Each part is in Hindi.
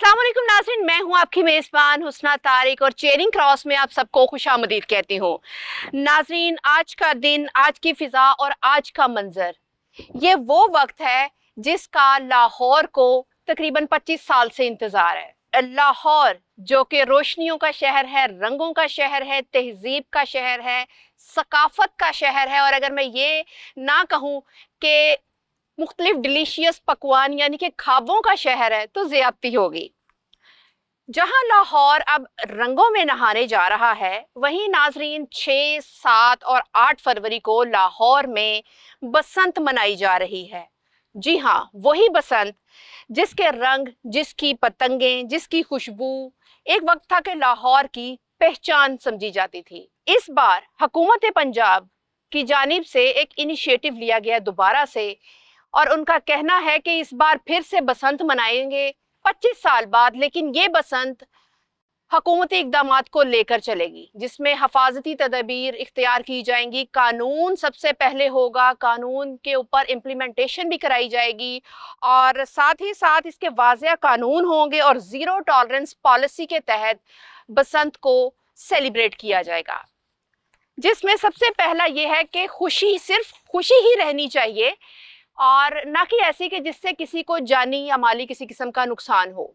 अस्सलाम वालेकुम नाज़रीन, मैं हूं आपकी मेज़बान हुस्ना तारिक और चेयरिंग क्रॉस में आप सबको खुशामदीद कहती हूं। नाज़रीन, आज का दिन, आज की फ़िज़ा और आज का मंज़र, ये वो वक्त है जिसका लाहौर को तकरीबन 25 साल से इंतज़ार है। लाहौर जो कि रोशनियों का शहर है, रंगों का शहर है, तहज़ीब का शहर है, सकाफ़त का शहर है, और अगर मैं ये ना कहूँ कि मुख्तलिफ डिलीशियस पकवान यानी कि ख्वाबों का शहर है तो ज़्यादती होगी। जहां लाहौर अब रंगों में नहाने जा रहा है, वहीं नाजरीन 6, 7 और 8 फरवरी को लाहौर में बसंत मनाई जा रही है। जी हाँ, वही बसंत जिसके रंग, जिसकी पतंगें, जिसकी खुशबू एक वक्त था कि लाहौर की पहचान समझी जाती थी। इस बार हुकूमत पंजाब की जानिब से एक इनिशिएटिव लिया गया दोबारा से, और उनका कहना है कि इस बार फिर से बसंत मनाएंगे 25 साल बाद, लेकिन ये बसंत हुकूमती इक़दामात को लेकर चलेगी, जिसमें हफाजती तदबीर इख्तियार की जाएंगी। कानून सबसे पहले होगा, कानून के ऊपर इम्प्लीमेंटेशन भी कराई जाएगी, और साथ ही साथ इसके वाज़ेह कानून होंगे और ज़ीरो टॉलरेंस पॉलिसी के तहत बसंत को सेलिब्रेट किया जाएगा, जिसमें सबसे पहला ये है कि खुशी, सिर्फ खुशी ही रहनी चाहिए और ना कि ऐसी कि जिससे किसी को जानी या माली किसी किस्म का नुकसान हो।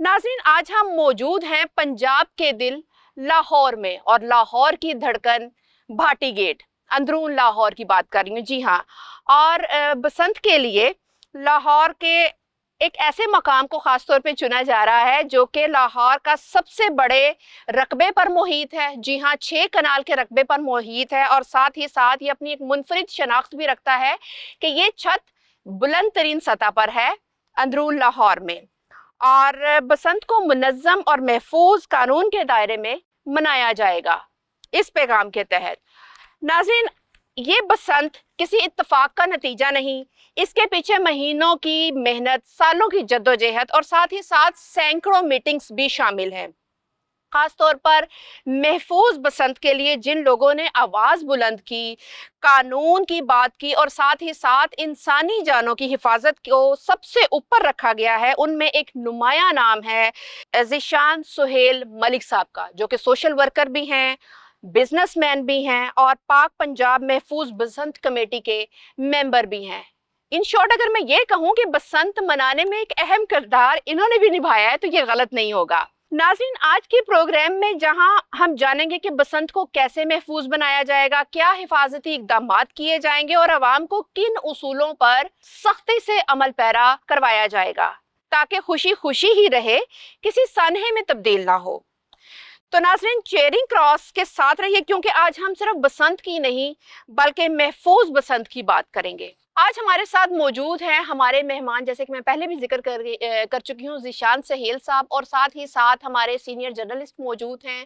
नाज़रीन, आज हम मौजूद हैं पंजाब के दिल लाहौर में, और लाहौर की धड़कन भाटी गेट, अंदरून लाहौर की बात कर रही हूँ। जी हाँ, और बसंत के लिए लाहौर के एक ऐसे मकाम को खास तौर पे चुना जा रहा है जो कि लाहौर का सबसे बड़े रकबे पर मुहित है। जी हाँ, 6 कनाल के रकबे पर मुहित है, और साथ ही साथ ये अपनी एक मुनफरिद शनाख्त भी रखता है कि ये छत बुलंद तरीन सतह पर है अंदरून लाहौर में, और बसंत को मुनज़्ज़म और महफूज कानून के दायरे में मनाया जाएगा इस पैगाम के तहत। नाज़रीन, ये बसंत किसी इत्तेफाक का नतीजा नहीं, इसके पीछे महीनों की मेहनत, सालों की जद्दोजहद और साथ ही साथ सैकड़ों मीटिंग्स भी शामिल हैं। खास तौर पर महफूज बसंत के लिए जिन लोगों ने आवाज़ बुलंद की, कानून की बात की, और साथ ही साथ इंसानी जानों की हिफाजत को सबसे ऊपर रखा गया है, उनमें एक नुमाया नाम है ज़ीशान सुहेल मलिक साहब का, जो कि सोशल वर्कर भी हैं, बिजनेसमैन भी हैं और पाक पंजाब महफूज बसंत कमेटी के मेंबर भी हैं। इन शॉर्ट, अगर मैं ये कहूँ कि बसंत मनाने में एक अहम किरदार इन्होंने भी निभाया है तो ये गलत नहीं होगा। नाज़रीन, आज के प्रोग्राम में जहां हम जानेंगे कि बसंत को कैसे महफूज बनाया जाएगा, क्या हिफाजती इक़दामात किए जाएंगे और आवाम को किन उसूलों पर सख्ती से अमल पैरा करवाया जाएगा ताकि खुशी खुशी ही रहे, किसी सानहे में तब्दील ना हो। तो नाज़रीन, चेयरिंग क्रॉस के साथ रहिए, क्योंकि आज हम सिर्फ बसंत की नहीं बल्कि महफूज बसंत की बात करेंगे। आज हमारे साथ मौजूद हैं हमारे मेहमान, जैसे कि मैं पहले भी जिक्र कर चुकी हूँ, ज़ीशान सुहेल साहब, और साथ ही साथ हमारे सीनियर जर्नलिस्ट मौजूद हैं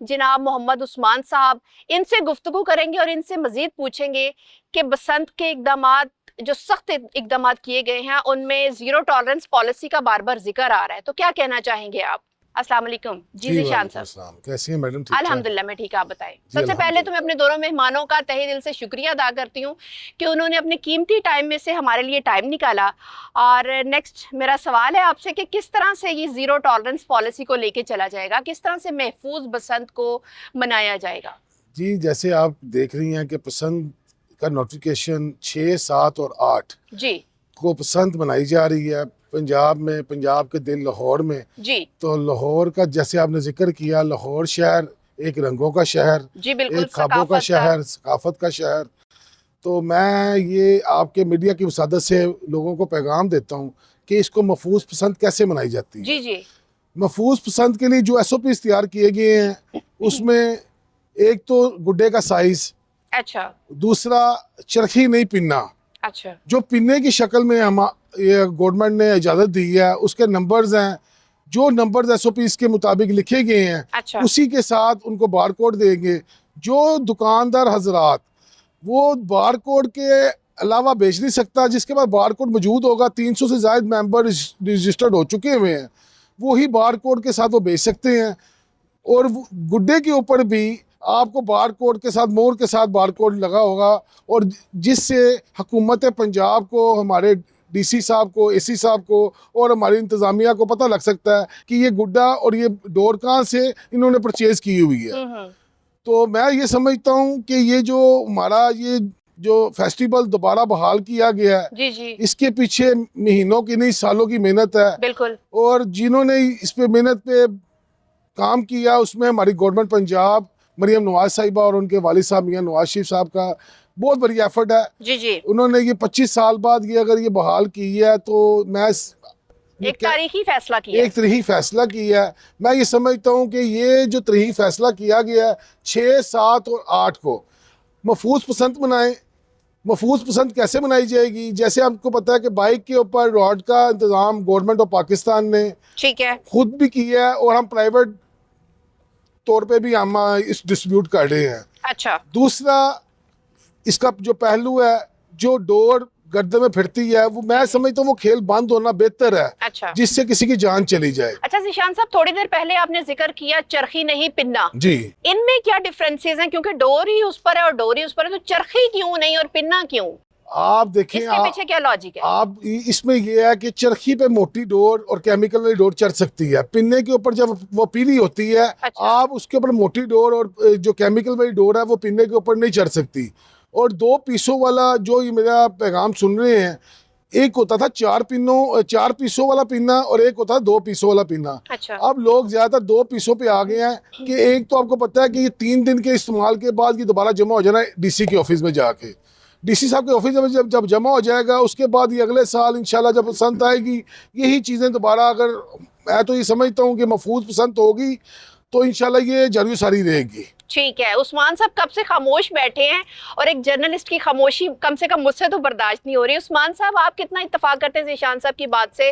जनाब मोहम्मद उस्मान साहब। इनसे गुफ्तगू करेंगे और इनसे मज़ीद पूछेंगे कि बसंत के इक़दामात, जो सख्त इक़दामात किए गए हैं, उनमें ज़ीरो टॉलरेंस पॉलिसी का बार बार जिक्र आ रहा है, तो क्या कहना चाहेंगे आप? अस्सलाम वालेकुम जी ज़ीशान साहब। कैसी हैं मैडम? ठीक अल्हम्दुलिल्लाह मैं ठीक, आप बताएं। सबसे पहले तो मैं अपने दोनों मेहमानों का तहे दिल से शुक्रिया अदा करती हूँ कि उन्होंने अपने कीमती टाइम में से हमारे लिए टाइम निकाला। और नेक्स्ट मेरा सवाल है आपसे कि किस तरह से ये ज़ीरो टॉलरेंस पॉलिसी को लेके चला जाएगा, किस तरह से महफूज बसंत को मनाया जाएगा? जी, जैसे आप देख रही हैं कि बसंत का नोटिफिकेशन 6, 7 और 8 जी को बसंत मनाई जा रही है पंजाब में, पंजाब के दिल लाहौर में। जी तो लाहौर का, जैसे आपने जिक्र किया, लाहौर शहर एक रंगों का शहर, जी बिल्कुल, एक ख्वाबों का शहर, सकाफत का शहर। तो मैं ये आपके मीडिया की वसादत से लोगों को पैगाम देता हूँ कि इसको महफूज पसंद कैसे मनाई जाती है। जी जी महफूज पसंद के लिए जो SOPs तैयार किए गए हैं, उसमें एक तो गुड्डे का साइज, अच्छा दूसरा चरखी नहीं पिनना, अच्छा जो पिन्ने की शक्ल में हम ये गवर्नमेंट ने इजाज़त दी है, उसके नंबर्स हैं, जो नंबर्स SOPs के मुताबिक लिखे गए हैं, अच्छा उसी के साथ उनको बार कोड देंगे। जो दुकानदार हजरात वो बार कोड के अलावा बेच नहीं सकता, जिसके पास बार कोड मौजूद होगा, 300 से ज़ायद मेंबर रजिस्टर्ड हो चुके हुए हैं, वही बार कोड के साथ वो बेच सकते हैं। और गुड्डे के ऊपर भी आपको बार कोड के साथ, मोहर के साथ बार कोड लगा होगा, और जिससे हुकूमत पंजाब को, हमारे डीसी साहब को, एसी साहब को और हमारी इंतज़ामिया को पता लग सकता है कि ये गुड्डा और ये डोर कहाँ से इन्होंने परचेज़ की हुई है। तो मैं ये समझता हूँ कि ये जो हमारा ये जो फेस्टिवल दोबारा बहाल किया गया है, जी जी इसके पीछे महीनों की नहीं सालों की मेहनत है। बिल्कुल। और जिन्होंने इस पे मेहनत पे काम किया उसमें हमारी गवर्नमेंट पंजाब, मरियम नवाज साहिबा और उनके वालिद साहब मियां नवाज शरीफ साहब का बहुत बड़ी एफर्ट है। जी जी उन्होंने ये 25 साल बाद ये अगर ये बहाल की है तो मैं एक तारीखी फैसला किया। एक तरीही फैसला किया है। मैं ये समझता हूँ कि ये जो तरीही फैसला किया गया है 6, 7 और 8 को महफूज पसंद बनाएं। महफूज पसंद कैसे बनाई जाएगी? जैसे आपको पता है कि बाइक के ऊपर रॉड का इंतज़ाम गवर्नमेंट ऑफ पाकिस्तान ने ठीक है खुद भी किया है और हम प्राइवेट तौर पे भी हम इस डिस्ट्रीब्यूट कर रहे हैं। अच्छा दूसरा इसका जो पहलू है, जो डोर गर्दन में फिरती है, वो मैं समझता हूँ वो खेल बंद होना बेहतर है, अच्छा जिससे किसी की जान चली जाए। अच्छा ज़ीशान साहब, थोड़ी देर पहले आपने जिक्र किया चरखी नहीं पिन्ना, जी इनमें क्या डिफरेंसेस हैं? क्योंकि डोर ही उस पर है और डोर ही उस पर है, तो चरखी क्यों नहीं और पिन्ना क्यों? आप देखें, इसके पीछे क्या लॉजिक है? आप इसमें ये है कि चरखी पे मोटी डोर और केमिकल वाली डोर चढ़ सकती है, पिन्ने के ऊपर जब वो पीली होती है, अच्छा। आप उसके ऊपर मोटी डोर और जो केमिकल वाली डोर है वो पिन्ने के ऊपर नहीं चढ़ सकती। और 2 पीसों वाला जो ये मेरा पैगाम सुन रहे हैं, एक होता था 4 पीसों वाला पिन्ना और एक होता था 2 पीसों वाला पिन्ना। अच्छा। अब लोग ज्यादातर 2 पीसों पे आ गए हैं कि एक तो आपको पता है कि ये 3 दिन के इस्तेमाल के बाद ये दोबारा जमा हो जाना डीसी के ऑफिस में जाके। डीसी साहब के ऑफिस में जब जमा हो जाएगा उसके बाद ये अगले साल इंशाल्लाह जब पसंद आएगी यही चीज़ें दोबारा, अगर मैं तो ये समझता हूँ कि महफूज पसंद होगी तो इंशाल्लाह ये जारी सारी रहेगी। ठीक है, उस्मान साहब कब से खामोश बैठे हैं और एक जर्नलिस्ट की खामोशी कम से कम मुझसे तो बर्दाश्त नहीं हो रही। उस्मान साहब, आप कितना इत्तेफाक करते हैं ज़ीशान साहब की बात से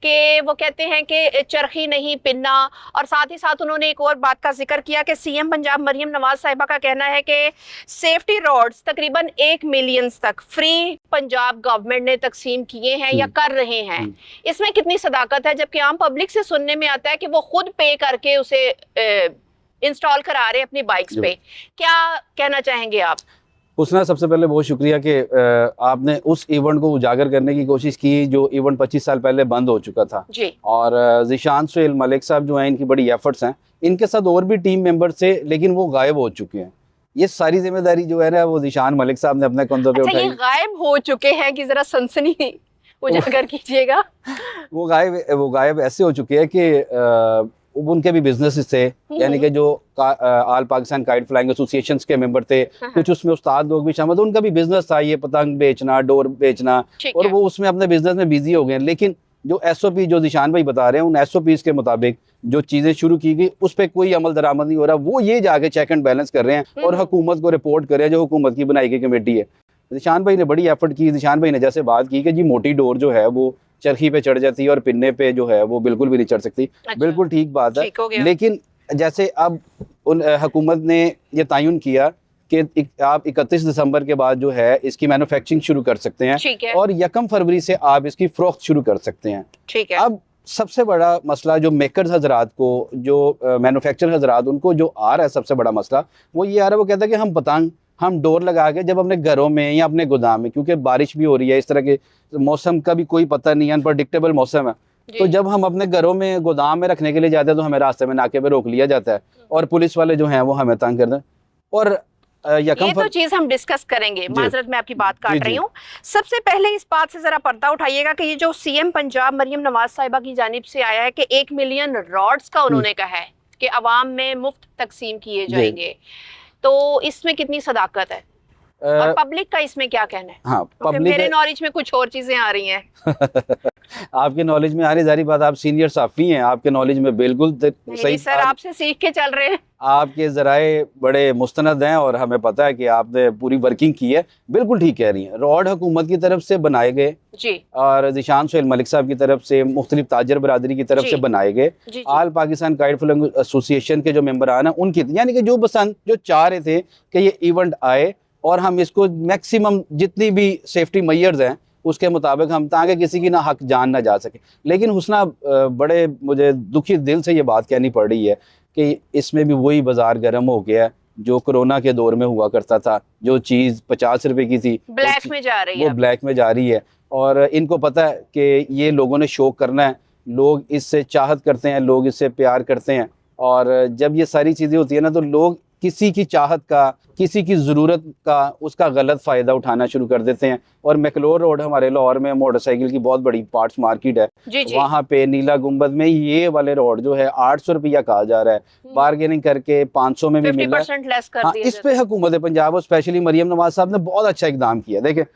कि वो कहते हैं कि चरखी नहीं पिन्ना, और साथ ही साथ उन्होंने एक और बात का जिक्र किया कि सीएम पंजाब मरियम नवाज साहिबा का कहना है कि सेफ्टी रॉड्स तकरीबन 1 मिलियन तक फ्री पंजाब गवर्नमेंट ने तकसीम किए हैं या कर रहे हैं। इसमें कितनी सदाकत है, जबकि आम पब्लिक से सुनने में आता है कि वो खुद पे करके उसे इंस्टॉल करा रहे अपनी बाइक्स पे? क्या कहना चाहेंगे आप? उसना सबसे पहले बहुत शुक्रिया कि आपने उस इवेंट को उजागर करने की कोशिश की जो इवेंट 25 साल पहले बंद हो चुका था जी। और ज़ीशान सुहेल मलिक साहब जो हैं, इनकी बड़ी एफर्ट्स हैं, इनके साथ और भी टीम मेंबर्स थे लेकिन वो गायब हो चुके हैं। ये सारी जिम्मेदारी जो है ना वो ज़ीशान मलिक साहब ने अपने कंधों पे अच्छा, उठाई। ये गायब हो चुके हैं कि जरा सनसनी उजागर कीजिएगा। वो गायब ऐसे हो चुके हैं कि उनके भी बिजनेस थे, यानी कि जो आल पाकिस्तान काइट फ्लाइंग एसोसिएशन के मेंबर थे, कुछ उसमें उस्ताद लोग भी शामिल थे, उनका भी बिजनेस था ये पतंग बेचना, डोर बेचना, और वो उसमें अपने बिजनेस में बिजी हो गए। लेकिन जो एसओपी जो ज़ीशान भाई बता रहे हैं, उन एसओपीज के मुताबिक जो चीज़ें शुरू की गई उस पर कोई अमल दरामद नहीं हो रहा। वो ये जाके चेक एंड बैलेंस कर रहे हैं और हुकूमत को रिपोर्ट कर रहे हैं, जो हुकूमत की बनाई गई कमेटी है। ज़ीशान भाई ने बड़ी एफर्ट की। ज़ीशान भाई ने जैसे बात की कि जी मोटी डोर जो है वो चरखी पे चढ़ जाती है और पिन्ने पे जो है वो बिल्कुल भी नहीं चढ़ सकती। अच्छा। बिल्कुल ठीक बात है। लेकिन जैसे अब उन हुकूमत ने ये तयन किया कि आप 31 दिसंबर के बाद जो है इसकी मैन्युफैक्चरिंग शुरू कर सकते हैं और 1 फरवरी से आप इसकी फरोख्त शुरू कर सकते हैं। ठीक है। अब सबसे बड़ा मसला जो मेकर्स हजरात को, जो मैन्युफैक्चर हजरात, उनको जो आ रहा है सबसे बड़ा मसला वो ये आ रहा है, वो कहता है कि हम पतंग हम डोर लगा के जब अपने घरों में या अपने गोदाम में, क्योंकि बारिश भी हो रही है, इस तरह के मौसम का भी कोई पता नहीं है, अनप्रडिक्टेबल मौसम है, तो जब हम अपने घरों में गोदाम में रखने के लिए जाते हैं तो हमें रास्ते में नाके पे रोक लिया जाता है और पुलिस वाले जो हैं वो हमें तंग करते हैं। और ये तो चीज हम डिस्कस करेंगे, माजरत मैं आपकी बात काट रही हूँ। सबसे पहले इस बात से जरा पर्दा उठाइएगा कि ये जो सीएम पंजाब मरियम नवाज साहिबा की जानिब से आया है कि 1 मिलियन रॉड्स का उन्होंने कहा है कि अवाम में मुफ्त तकसीम किए जाएंगे, तो इसमें कितनी सदाकत है और पब्लिक का इसमें क्या कहना है? हाँ, पब्लिक मेरे नॉलेज में कुछ और चीजें आ रही हैं। आपके नॉलेज में आ रही, जारी बात, आप सीनियर साफी हैं, आपके नॉलेज में बिल्कुल सही। सर आपसे सीख के चल रहे हैं। आपके ज़राए बड़े मुस्तनद हैं और हमें पता है कि आपने पूरी वर्किंग की है। बिल्कुल ठीक कह रही हैं। रॉड हुकूमत की तरफ से बनाए गए जी, और ज़ीशान सुहेल मलिक साहब की तरफ से, मुख्तलिफ ताजर बरादरी की तरफ से बनाए गए, आल पाकिस्तान काइट फ्लाइंग एसोसिएशन के जो मेंबरान हैं उनकी, यानी कि जो पसंद जो चाह रहे थे कि ये इवेंट आए और हम इसको मैक्सिमम जितनी भी सेफ्टी मेजर्स हैं उसके मुताबिक हम, ताकि किसी की ना हक जान ना जा सके। लेकिन हुस्ना बड़े मुझे दुखी दिल से ये बात कहनी पड़ रही है कि इसमें भी वही बाजार गर्म हो गया है जो कोरोना के दौर में हुआ करता था, जो चीज़ 50 रुपए की थी ब्लैक में जा रही वो है। ब्लैक में जा रही है। और इनको पता है कि ये लोगों ने शौक करना है, लोग इससे चाहत करते हैं, लोग इससे प्यार करते हैं। और जब ये सारी चीज़ें होती है ना, तो लोग किसी की चाहत का, किसी की ज़रूरत का, उसका गलत फ़ायदा उठाना शुरू कर देते हैं। और मैकलोर रोड हमारे लाहौर में मोटरसाइकिल की बहुत बड़ी पार्ट्स मार्केट है, जी जी। वहाँ पे नीला गुंबद में ये वाले रोड जो है 800 रुपया कहा जा रहा है, बार्गेनिंग करके 500 में भी मिल रहा है। 50% लेस कर हाँ, दिया इस पे हुकूमत पंजाब और स्पेशली मरियम नवाज साहब ने बहुत अच्छा इकदाम किया। देखिए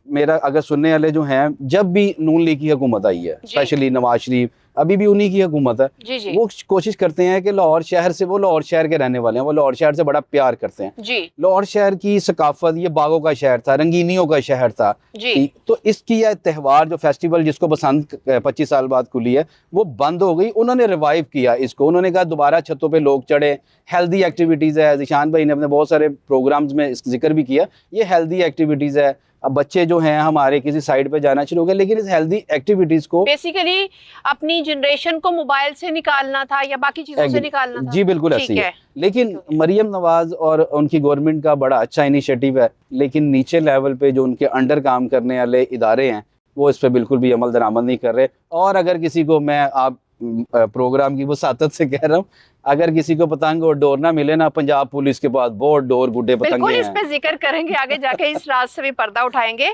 मेरा अगर सुनने वाले जो हैं, जब भी नून लीग की हुकूमत आई है, जी। स्पेशली नवाज शरीफ, अभी भी उन्हीं की हुकूमत है, जी जी वो कोशिश करते हैं कि लाहौर शहर से, वो लाहौर शहर के रहने वाले हैं, वो लाहौर शहर से बड़ा प्यार करते हैं। जी लाहौर शहर की सकाफत, ये बागों का शहर था, रंगीनियों का शहर था। जी। तो इसकी यह त्यौहार जो फेस्टिवल जिसको बसंत 25 साल बाद खुली है, वो बंद हो गई। उन्होंने रिवाइव किया इसको, उन्होंने कहा दोबारा छतों पे लोग चढ़े, हेल्दी एक्टिविटीज़ है। जिशान भाई ने अपने बहुत सारे प्रोग्राम्स में इसका जिक्र भी किया, ये हेल्दी एक्टिविटीज़ है। अब बच्चे जो हैं हमारे किसी साइड पे जाना शुरू हो गए, लेकिन इस हेल्दी एक्टिविटीज़ को बेसिकली अपनी जनरेशन को मोबाइल से निकालना था या बाकी चीजों से निकालना था। जी बिल्कुल ठीक ऐसी है। है। लेकिन मरियम नवाज और उनकी गवर्नमेंट का बड़ा अच्छा इनिशिएटिव है, लेकिन नीचे लेवल पे जो उनके अंडर काम करने वाले इदारे हैं, वो इस पे बिल्कुल भी अमल दरामद नहीं कर रहे। और अगर किसी को, मैं आप प्रोग्राम की वसातत से कह रहा हूँ, अगर किसी को पतंग और डोर ना मिले ना, पंजाब पुलिस के पास बहुत डोर गुड्डे बिल्कुल पतंगे इस हैं। पे जिक्र करेंगे आगे जाके, इस राज से भी पर्दा उठाएंगे।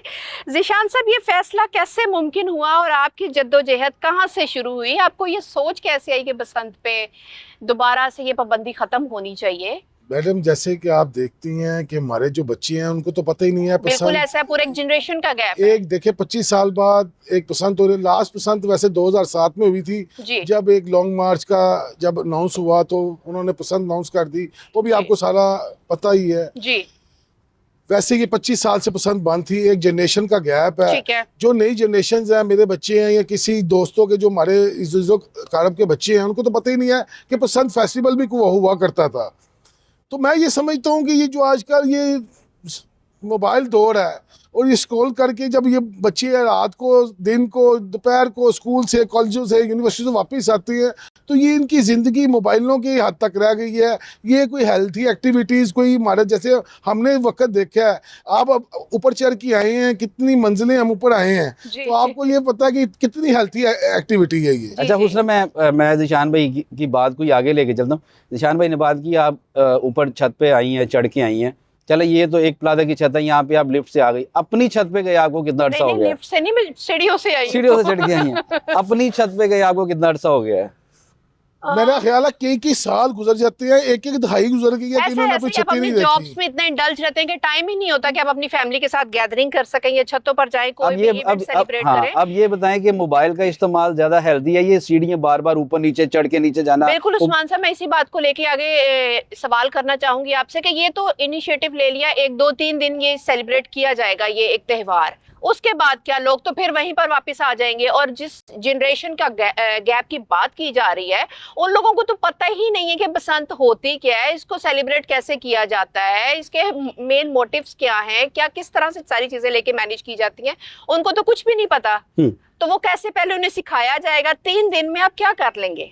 जिशान साहब, ये फैसला कैसे मुमकिन हुआ और आपकी जद्दोजहद कहाँ से शुरू हुई? आपको ये सोच कैसे आई कि बसंत पे दोबारा से ये पाबंदी खत्म होनी चाहिए? मैडम, जैसे कि आप देखती हैं कि हमारे जो बच्चे हैं उनको तो पता ही नहीं है बिल्कुल पसंद। ऐसा है, पूरे एक जनरेशन का गैप है। एक देखे 25 साल बाद एक पसंद हो रही, लास्ट पसंद वैसे 2007 में हुई थी, जी जब एक लॉन्ग मार्च का जब अनाउंस हुआ तो उन्होंने पसंद अनाउंस कर दी, वो भी जी। आपको सारा पता ही है। जी वैसे ये 25 साल से पसंद बंद थी, एक जनरेशन का गैप है। ठीक है। जो नई जनरेशन है, मेरे बच्चे हैं या किसी दोस्तों के जो हमारे जो कारब के बच्चे हैं, उनको तो पता ही नहीं है कि पसंद फेस्टिवल भी हुआ करता था। तो मैं ये समझता हूँ कि ये जो आजकल ये मोबाइल दौर है, और ये स्क्रॉल करके जब ये बच्चे रात को, दिन को, दोपहर को स्कूल से, कॉलेजों से, यूनिवर्सिटी से वापस आती हैं, तो ये इनकी ज़िंदगी मोबाइलों की हद तक रह गई है। ये कोई हेल्थी एक्टिविटीज़, कोई हमारे जैसे हमने वक्त देखा है, आप अब ऊपर चढ़ के आए हैं, कितनी मंजिलें हम ऊपर आए हैं, जी, तो आपको ये पता है कि कितनी हेल्थी एक्टिविटी है ये। अच्छा हुस्न, मैं जिशान भाई की बात को आगे लेके चलता हूँ। जिशान भाई ने बात की, आप ऊपर छत पे आई हैं, चढ़ के आई हैं। चलो ये तो एक प्लाजा की छत है, यहाँ पे आप लिफ्ट से आ गई, अपनी छत पे गए आपको कितना अरसा हो नहीं, गया? लिफ्ट से नहीं, मैं सीढ़ियों से आई हूँ। सीढ़ियों से चढ़ के आई हैं, अपनी छत पे गए आपको कितना अरसा हो गया है? मेरा ख्याल है कई साल गुजर जाते हैं, एक दहाई गुजर गई है कि ऐसे इन्होंने अपनी ऐसे आप छुट्टी अपनी नहीं जॉब्स देखी। में इतने इंडल्ज रहते हैं कि टाइम ही नहीं होता कि आप अपनी फैमिली के साथ गैदरिंग कर सकें या छतों पर जाएं, कोई भी इवेंट सेलिब्रेट हाँ, करें। अब ये बताएं कि मोबाइल का इस्तेमाल ज्यादा हेल्दी है, ये सीढ़ियां बार बार ऊपर नीचे चढ़ के नीचे जाना? बिल्कुल उस्मान साहब, मैं इसी बात को लेके आगे सवाल करना चाहूंगी आपसे कि ये तो इनिशिएटिव ले लिया, 1-2-3 दिन ये सेलिब्रेट किया जाएगा ये एक त्योहार, उसके बाद क्या लोग तो फिर वहीं पर वापस आ जाएंगे? और जिस जनरेशन का गैप की बात की जा रही है, उन लोगों को तो पता ही नहीं है कि बसंत होती क्या है, इसको सेलिब्रेट कैसे किया जाता है, इसके मेन मोटिव्स क्या हैं, क्या किस तरह से सारी चीजें लेके मैनेज की जाती हैं, उनको तो कुछ भी नहीं पता। तो वो कैसे पहले उन्हें सिखाया जाएगा? 3 दिन में आप क्या कर लेंगे?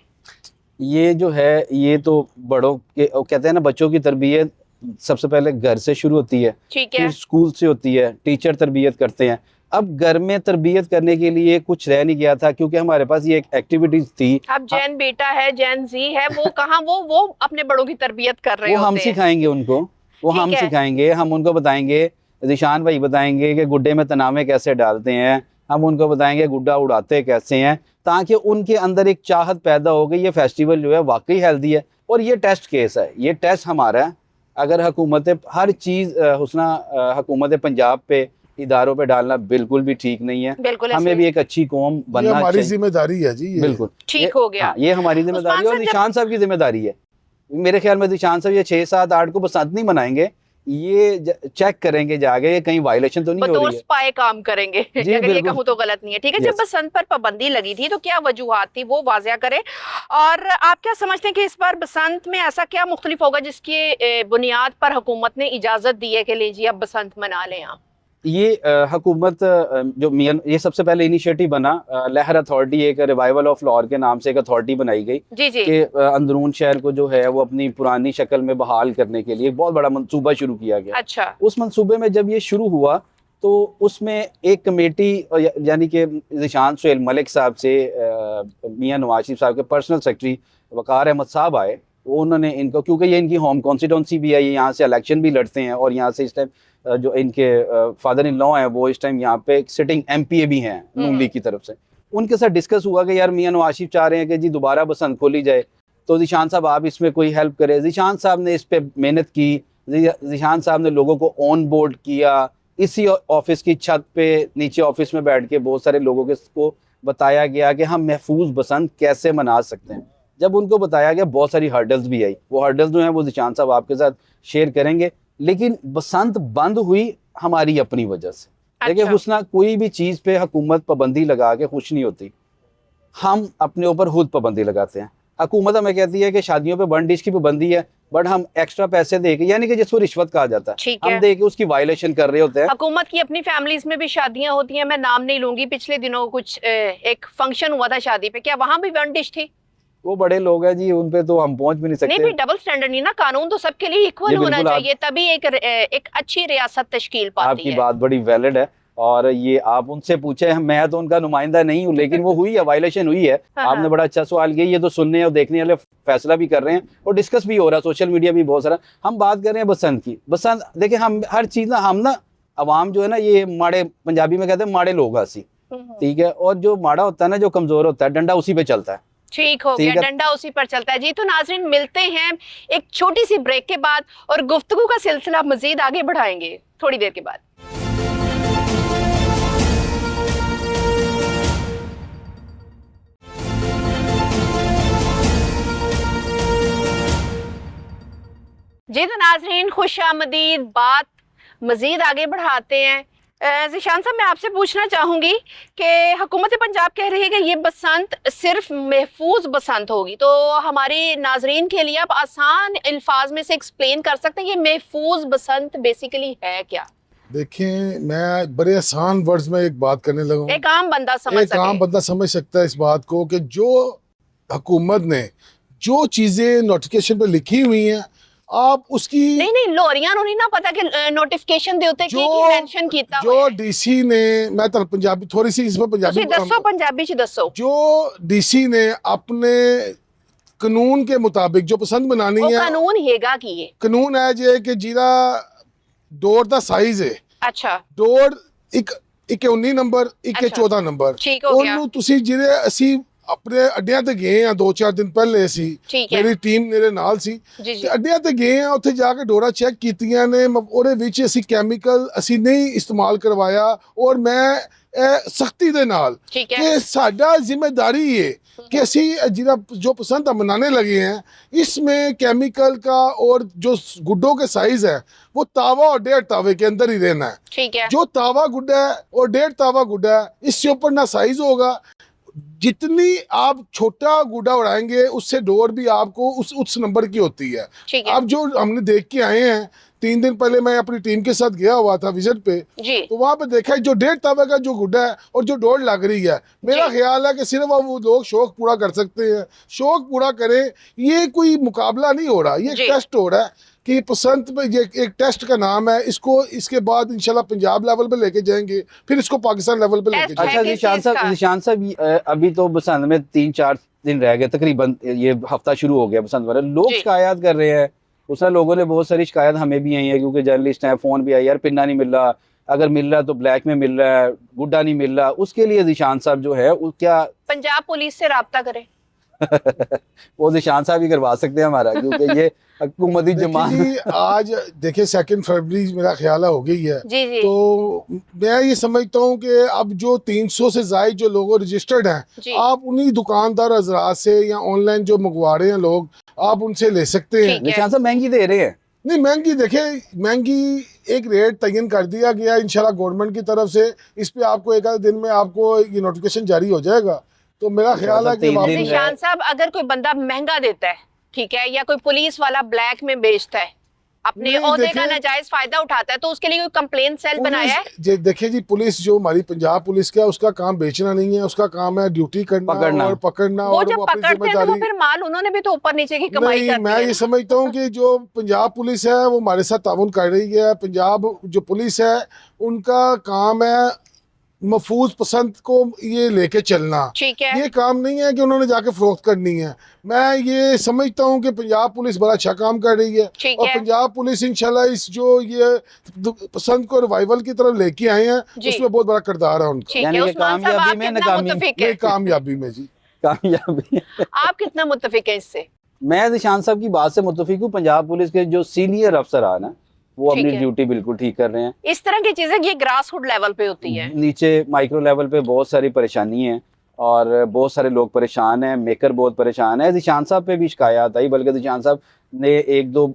ये जो है, ये तो बड़ों के कहते हैं ना, बच्चों की तरबियत सबसे पहले घर से शुरू होती है, ठीक है। फिर स्कूल से होती है, टीचर तरबियत करते हैं। अब घर में तरबियत करने के लिए कुछ रह नहीं गया था, क्योंकि हमारे पास ये एक एक्टिविटीज थी। अब जैन बेटा है, जैन जी है, वो कहाँ वो अपने बड़ों की तरबियत कर रहे वो हम होते हैं। सिखाएंगे उनको, वो ठीक हम है। सिखाएंगे, हम उनको बताएंगे, जिशान भाई बताएंगे कि गुड्डे में तनामे कैसे डालते हैं, हम उनको बताएंगे गुड्डा उड़ाते कैसे हैं, ताकि उनके अंदर एक चाहत पैदा हो गई, ये फेस्टिवल जो है वाकई हेल्दी है। और ये टेस्ट केस है, ये टेस्ट हमारा है। अगर हुकूमत हर चीज़ हुस्ना हुकूमत पंजाब पे, इदारों पे डालना बिल्कुल भी ठीक नहीं है। बिल्कुल हमें भी एक अच्छी कौम ये बनना हमारी चाहिए। जिम्मेदारी है जी, ये बिल्कुल ठीक हो गया। हाँ, ये हमारी जिम्मेदारी है और निशान साहब की जिम्मेदारी है। मेरे ख्याल में निशान साहब ये 6, 7, 8 को बसंत नहीं मनाएंगे, ये चेक करेंगे जाके ये कहीं वायलेशन तो नहीं हो बतौर रही है। स्पाई काम करेंगे जी, अगर ये बिल्कुल। कहूँ तो गलत नहीं है। ठीक है, जब Yes. बसंत पर पाबंदी लगी थी तो क्या वजूहात थी, वो वाज़िया करें। और आप क्या समझते हैं कि इस बार बसंत में ऐसा क्या मुख्तलिफ होगा जिसकी बुनियाद पर हुकूमत ने इजाज़त दी है कि लीजिए अब बसंत मना लें आप? ये हुकूमत जो मियां, ये सबसे पहले इनिशिएटिव बना लहर अथॉरिटी, एक रिवाइवल ऑफ लाहौर के नाम से एक अथॉरिटी बनाई गई जी जी। कि अंदरून शहर को जो है वो अपनी पुरानी शक्ल में बहाल करने के लिए एक बहुत बड़ा मंसूबा शुरू किया गया। अच्छा। उस मंसूबे में जब ये शुरू हुआ तो उसमें एक कमेटी यानी कि ज़ीशान सुहेल मलिक साहब से मियां नवाज शरीफ साहब के पर्सनल सेक्रेटरी वकार अहमद साहब आए। वो उन्होंने इनको, क्योंकि ये इनकी होम कॉन्स्टिट्यूंसी भी है, ये यहाँ से इलेक्शन भी लड़ते हैं और यहाँ से इस टाइम जो इनके फादर इन लॉ हैं वो इस टाइम यहाँ पे सिटिंग एमपीए भी हैं नून लीग की तरफ से। उनके साथ डिस्कस हुआ कि यार मियां नवाज शरीफ चाह रहे हैं कि जी दोबारा बसंत खोली जाए, तो ज़ीशान साहब आप इसमें कोई हेल्प करें। ज़ीशान साहब ने इस पे मेहनत की, ज़ीशान साहब ने लोगों को ऑन बोर्ड किया, इसी ऑफिस की छत पे नीचे ऑफिस में बैठ के बहुत सारे लोगों को बताया गया कि हम महफूज बसंत कैसे मना सकते हैं। जब उनको बताया गया बहुत सारी हर्डल्स भी आई, वो हर्डल्स जो हैं वो ज़ीशान साहब आपके साथ शेयर करेंगे। लेकिन बसंत बंद हुई हमारी अपनी वजह से। देखिए अच्छा। हुस्ना, कोई भी चीज़ पे हुकूमत पाबंदी लगा के खुश नहीं होती, हम अपने ऊपर खुद पाबंदी लगाते हैं। हुकूमत हमें कहती है कि शादियों पे 1 डिश की पाबंदी है, बट हम एक्स्ट्रा पैसे दे के, यानी कि जिसको रिश्वत कहा जाता है, ठीक हम है। दे के उसकी वायलेशन कर रहे होते हैं। हुकूमत की अपनी फैमिलीज में भी शादियां होती हैं, मैं नाम नहीं लूंगी। पिछले दिनों कुछ एक फंक्शन हुआ था शादी पे, क्या वहां भी 1 डिश थी? वो बड़े लोग हैं जी, उन पे तो हम पहुंच भी नहीं नहीं सकते। भी डबल स्टैंडर्ड नहीं ना, कानून तो सबके लिए इक्वल ये होना बिल्कुल चाहिए, तभी एक अच्छी रियासत तश्कील पाती आपकी है। बात बड़ी वैलिड है और ये आप उनसे पूछे, मैं तो उनका नुमाइंदा नहीं हूँ, लेकिन वो हुई है, वायलेशन हुई है। हाँ, आपने हाँ। बड़ा अच्छा सवाल किया। ये तो सुनने और देखने वाले फैसला भी कर रहे हैं और डिस्कस भी हो रहा है, सोशल मीडिया भी बहुत सारा। हम बात कर रहे हैं बसंत की। बसंत देखिए, हम हर चीज़ ना, हम ना अवाम जो है ना, ये माड़े, पंजाबी में कहते हैं माड़े लोग आसी, ठीक है। और जो माड़ा होता है ना, जो कमजोर होता है, डंडा उसी पे चलता है। ठीक हो ठीक गया, है। डंडा उसी पर चलता है जी। तो नाजरीन, मिलते हैं एक छोटी सी ब्रेक के बाद और गुफ्तगू का सिलसिला मजीद आगे बढ़ाएंगे थोड़ी देर के बाद। जी तो नाजरीन, खुश आमदीद, बात मजीद आगे बढ़ाते हैं। ज़ीशान साहब, मैं आपसे पूछना चाहूंगी कि हुकूमत पंजाब कह रही है कि ये बसंत सिर्फ महफूज बसंत होगी, तो हमारे नाजरीन के लिए आप आसान अल्फाज में से एक्सप्लेन कर सकते हैं ये महफूज बसंत बेसिकली है क्या? देखें, मैं बड़े आसान वर्ड्स में एक बात करने लगा हूं। एक आम बंदा समझ एक आम सके। बंदा समझ सकता है इस बात को कि जो हुकूमत ने जो चीज़ें नोटिफिकेशन पे लिखी हुई हैं, आप उसकी नहीं नहीं, लोरियां नहीं ना पता कि नोटिफिकेशन दे होते कि मेंशन कीता जो हुआ है। डीसी ने, मैं तो पंजाबी थोड़ी सी इसमें पंजाबी ਤੁਸੀਂ ਦੱਸੋ, ਪੰਜਾਬੀ ਚ ਦੱਸੋ। जो डीसी ने अपने कानून के मुताबिक जो पसंद बनानी ਉਹ है, ਕਾਨੂੰਨ ਹੈਗਾ ਕੀ ਹੈ? ਕਾਨੂੰਨ ਹੈ ਜੇ ਕਿ ਜਿਹਦਾ ਡੋਰ ਦਾ ਸਾਈਜ਼ ਹੈ, ਅੱਛਾ ਡੋਰ ਇੱਕ 19 ਨੰਬਰ, ਇੱਕ ਅੱਛਾ। 14 ਨੰਬਰ, ਠੀਕ ਹੋ ਗਿਆ। ਉਹਨੂੰ ਤੁਸੀਂ ਜਿਹੜੇ ਅਸੀਂ ਆਪਣੇ ਅੱਡਿਆਂ ਤੇ ਗਏ ਆ 2-4 ਦਿਨ ਪਹਿਲੇ, ਅਸੀਂ ਠੀਕ ਹੈ ਮੇਰੀ ਟੀਮ ਮੇਰੇ ਨਾਲ ਸੀ ਜੀ ਜੀ। ਤੇ ਅੱਡਿਆਂ ਤੇ ਗਏ ਆ, ਉੱਥੇ ਜਾ ਕੇ ਡੋਰਾ ਚੈੱਕ ਕੀਤੀਆਂ ਨੇ, ਉਹਦੇ ਵਿੱਚ ਅਸੀਂ ਕੈਮੀਕਲ ਅਸੀਂ ਨਹੀਂ ਇਸਤੇਮਾਲ ਕਰਵਾਇਆ। ਔਰ ਮੈਂ ਸਖਤੀ ਦੇ ਨਾਲ ठीक है। कि साडा जिम्मेदारी है कि असी जिला जो पसंद हम बनाने लगे हैं, इसमें केमिकल का और जो गुड्डों के साइज है वो तावा और 1.5 तावे के अंदर ही रहना है। ठीक है। जो तावा गुड्डा है और 1.5 तावा गुड्डा है, इससे ऊपर ना साइज होगा। जितनी आप छोटा गुड्डा उड़ाएंगे उससे डोर भी आपको उस नंबर की होती है। ठीक है अब जो हमने देख के आए हैं, 3 दिन पहले मैं अपनी टीम के साथ गया हुआ था विजिट पे, जी। तो वहां पे देखा है जो 1.5 तावे का जो गुड्डा है और जो डोर लग रही है, मेरा जी। ख्याल है कि सिर्फ अब वो लोग शौक पूरा कर सकते हैं, शौक पूरा करें। ये कोई मुकाबला नहीं हो रहा, ये जी। एक टेस्ट हो रहा है कि पसंद पे, ये एक टेस्ट का नाम है। इसको इसके बाद इंशाल्लाह पंजाब लेवल पे लेके जाएंगे, फिर इसको पाकिस्तान लेवल पे लेके टेस्ट जाएंगे। है अच्छा किस ज़ीशान चीज़ साहब, का? ज़ीशान साहब अभी तो बसंत में 3-4 दिन रह गए तकरीबन, ये हफ्ता शुरू हो गया बसंत वाला। लोग जी। शिकायत कर रहे हैं, उसमें लोगों ने बहुत सारी शिकायत हमें भी आई है, क्योंकि जर्नलिस्ट हैं, फ़ोन भी आई, यार पिन्ना नहीं मिल रहा, अगर मिल रहा तो ब्लैक में मिल रहा है, गुड्डा नहीं मिल रहा। उसके लिए ज़ीशान साहब जो है वो क्या पंजाब पुलिस से राब्ता करें। वो ज़ीशान साहब ही करवा सकते हैं हमारा, क्योंकि ये हुकूमती देखिए जमात। जी, आज देखिए 2 फरवरी मेरा ख्याल है हो गई है, जी जी तो मैं ये समझता हूँ कि अब जो 300 से ज़ायद जो लोग रजिस्टर्ड हैं, जी। आप उन्हीं दुकानदार हजरात से या ऑनलाइन जो मंगवा रहे हैं लोग, आप उनसे ले सकते हैं। ठीक है। ज़ीशान साहब महंगी दे रहे हैं। नहीं महंगी, देखे महंगी एक रेट तयन कर दिया गया है इंशाल्लाह गवर्नमेंट की तरफ से। इस पे आपको एक आध दिन में आपको ये नोटिफिकेशन जारी हो जाएगा, तो मेरा ख्याल है कि 3 वापस दिन ज़ीशान साहब, अगर कोई बंदा महंगा देता है, ठीक है, या कोई पुलिस वाला ब्लैक में बेचता है, अपने नहीं, ओहदे का देखिए- नाजायज फायदा उठाता है तो उसके लिए कोई कंप्लेन सेल बनाया है? देखिए जी, पुलिस जो हमारी पंजाब पुलिस का है, उसका काम बेचना नहीं है, उसका काम है ड्यूटी करना पकड़ना। और पकड़ना, वो और जब वो अपनी पकड़ते हैं तो वो जिम्मेदारी। फिर माल उन्होंने भी तो ऊपर नीचे की कमाई नहीं, करनी मैं है ये ना? समझता हूँ कि जो पंजाब पुलिस है वो हमारे साथ ताउन कर रही है। पंजाब जो पुलिस है उनका काम है महफूज पसंद को ये लेके चलना। ठीक है। ये काम नहीं है कि उन्होंने जाके फरोख्त करनी है। मैं ये समझता हूँ कि पंजाब पुलिस बड़ा अच्छा काम कर रही है, ठीक और है। पंजाब पुलिस इंशाल्लाह इस जो ये पसंद को रिवाइवल की तरफ लेके आए हैं, जी। उसमें बहुत बड़ा किरदार है उनका। ठीक यानी है कि उस्मान साहब, कामयाबी आप में कितना नाकामी। मुत्तफिक नहीं, है? कामयाबी में जी। कामयाबी। आप कितना मुत्तफिक है इससे? मैं जिशान साहब की बात से मुत्तफिक हूँ। पंजाब पुलिस के जो सीनियर अफसरान है वो ठीक अपनी है। ड्यूटी बिल्कुल ठीक कर रहे हैं। इस तरह की चीजें ये ग्रास रूट लेवल पे होती है। नीचे माइक्रो लेवल पे बहुत सारी परेशानी है और बहुत सारे लोग परेशान हैं, मेकर बहुत परेशान है। जिशान साहब पे भी शिकायत आई, बल्कि जिशान साहब ने एक दो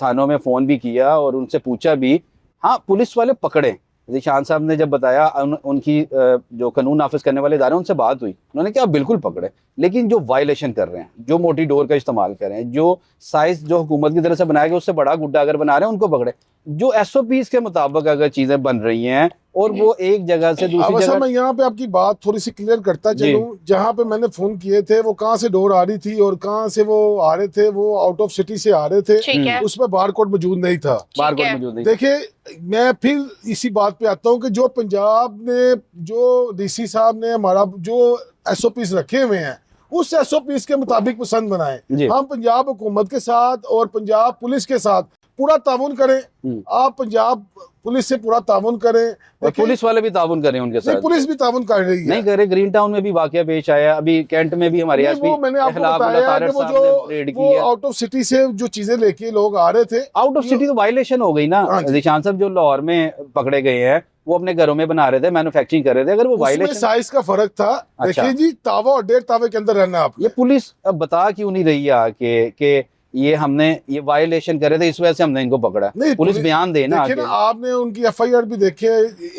थानों में फ़ोन भी किया और उनसे पूछा भी। हाँ, पुलिस वाले पकड़े। जिशान साहब ने जब बताया उनकी जो कानून नाफिज करने वाले इदारे उनसे बात हुई, उन्होंने कहा बिल्कुल पकड़े, लेकिन जो वायलेशन कर रहे हैं, जो मोटी डोर का इस्तेमाल कर रहे हैं, जो साइज जो हुकूमत की तरफ से बनाया गया उससे बड़ा गुड्डा अगर बना रहे हैं उनको पकड़े। जो SOPs के मुताबिक अगर चीजें बन रही हैं और वो एक जगह से दूसरी अब जगह। मैं यहाँ पे आपकी बात थोड़ी सी क्लियर करता जी। चलूं। जहाँ पे मैंने फोन किए थे वो कहाँ से डोर आ रही थी और कहाँ से वो आ रहे थे, वो आउट ऑफ सिटी से आ रहे थे। ठीक है। उसमें बार कोड मौजूद नहीं था। बार ठीक है। कोड मौजूद नहीं। देखिए, मैं फिर इसी बात पे आता हूँ कि जो पंजाब ने, जो DC साहब ने हमारा जो SOPs रखे हुए हैं, उस SOPs के मुताबिक पसंद बनाए। जी। हम पंजाब हुकूमत के साथ और पंजाब पुलिस के साथ पूरा ताउन करें। आप पंजाब पुलिस से पूरा ताउन करें। और देखिए, पुलिस वाले भी ताउन करें उनके नहीं, साथ। पुलिस भी ताउन कर रही है। नहीं करे। ग्रीन टाउन में भी वाकया पेश आया, अभी कैंट में भी हमारे नहीं, वो मैंने आपको बताया कि वो रेड जो की है। आउट ऑफ सिटी से जो चीजें लेके लोग आ रहे थे, आउट ऑफ सिटी तो वायलेशन हो गई ना। हाँ जी। जिशान साहब जो लाहौर में पकड़े गए हैं वो अपने घरों में बना रहे थे, मैन्युफैक्चरिंग कर रहे थे। अगर वो उसमें वायलेशन, साइज का फर्क था। अच्छा। देखिए जी, तावा और 1.5 तावे के अंदर रहना आप। ये पुलिस अब बता क्यों नहीं रही है आके कि ये हमने ये वायलेशन करे थे, इस वजह से हमने इनको पकड़ा। नहीं, पुलिस बयान दे ना देखिए ना, आगे। आपने उनकी FIR भी देखे,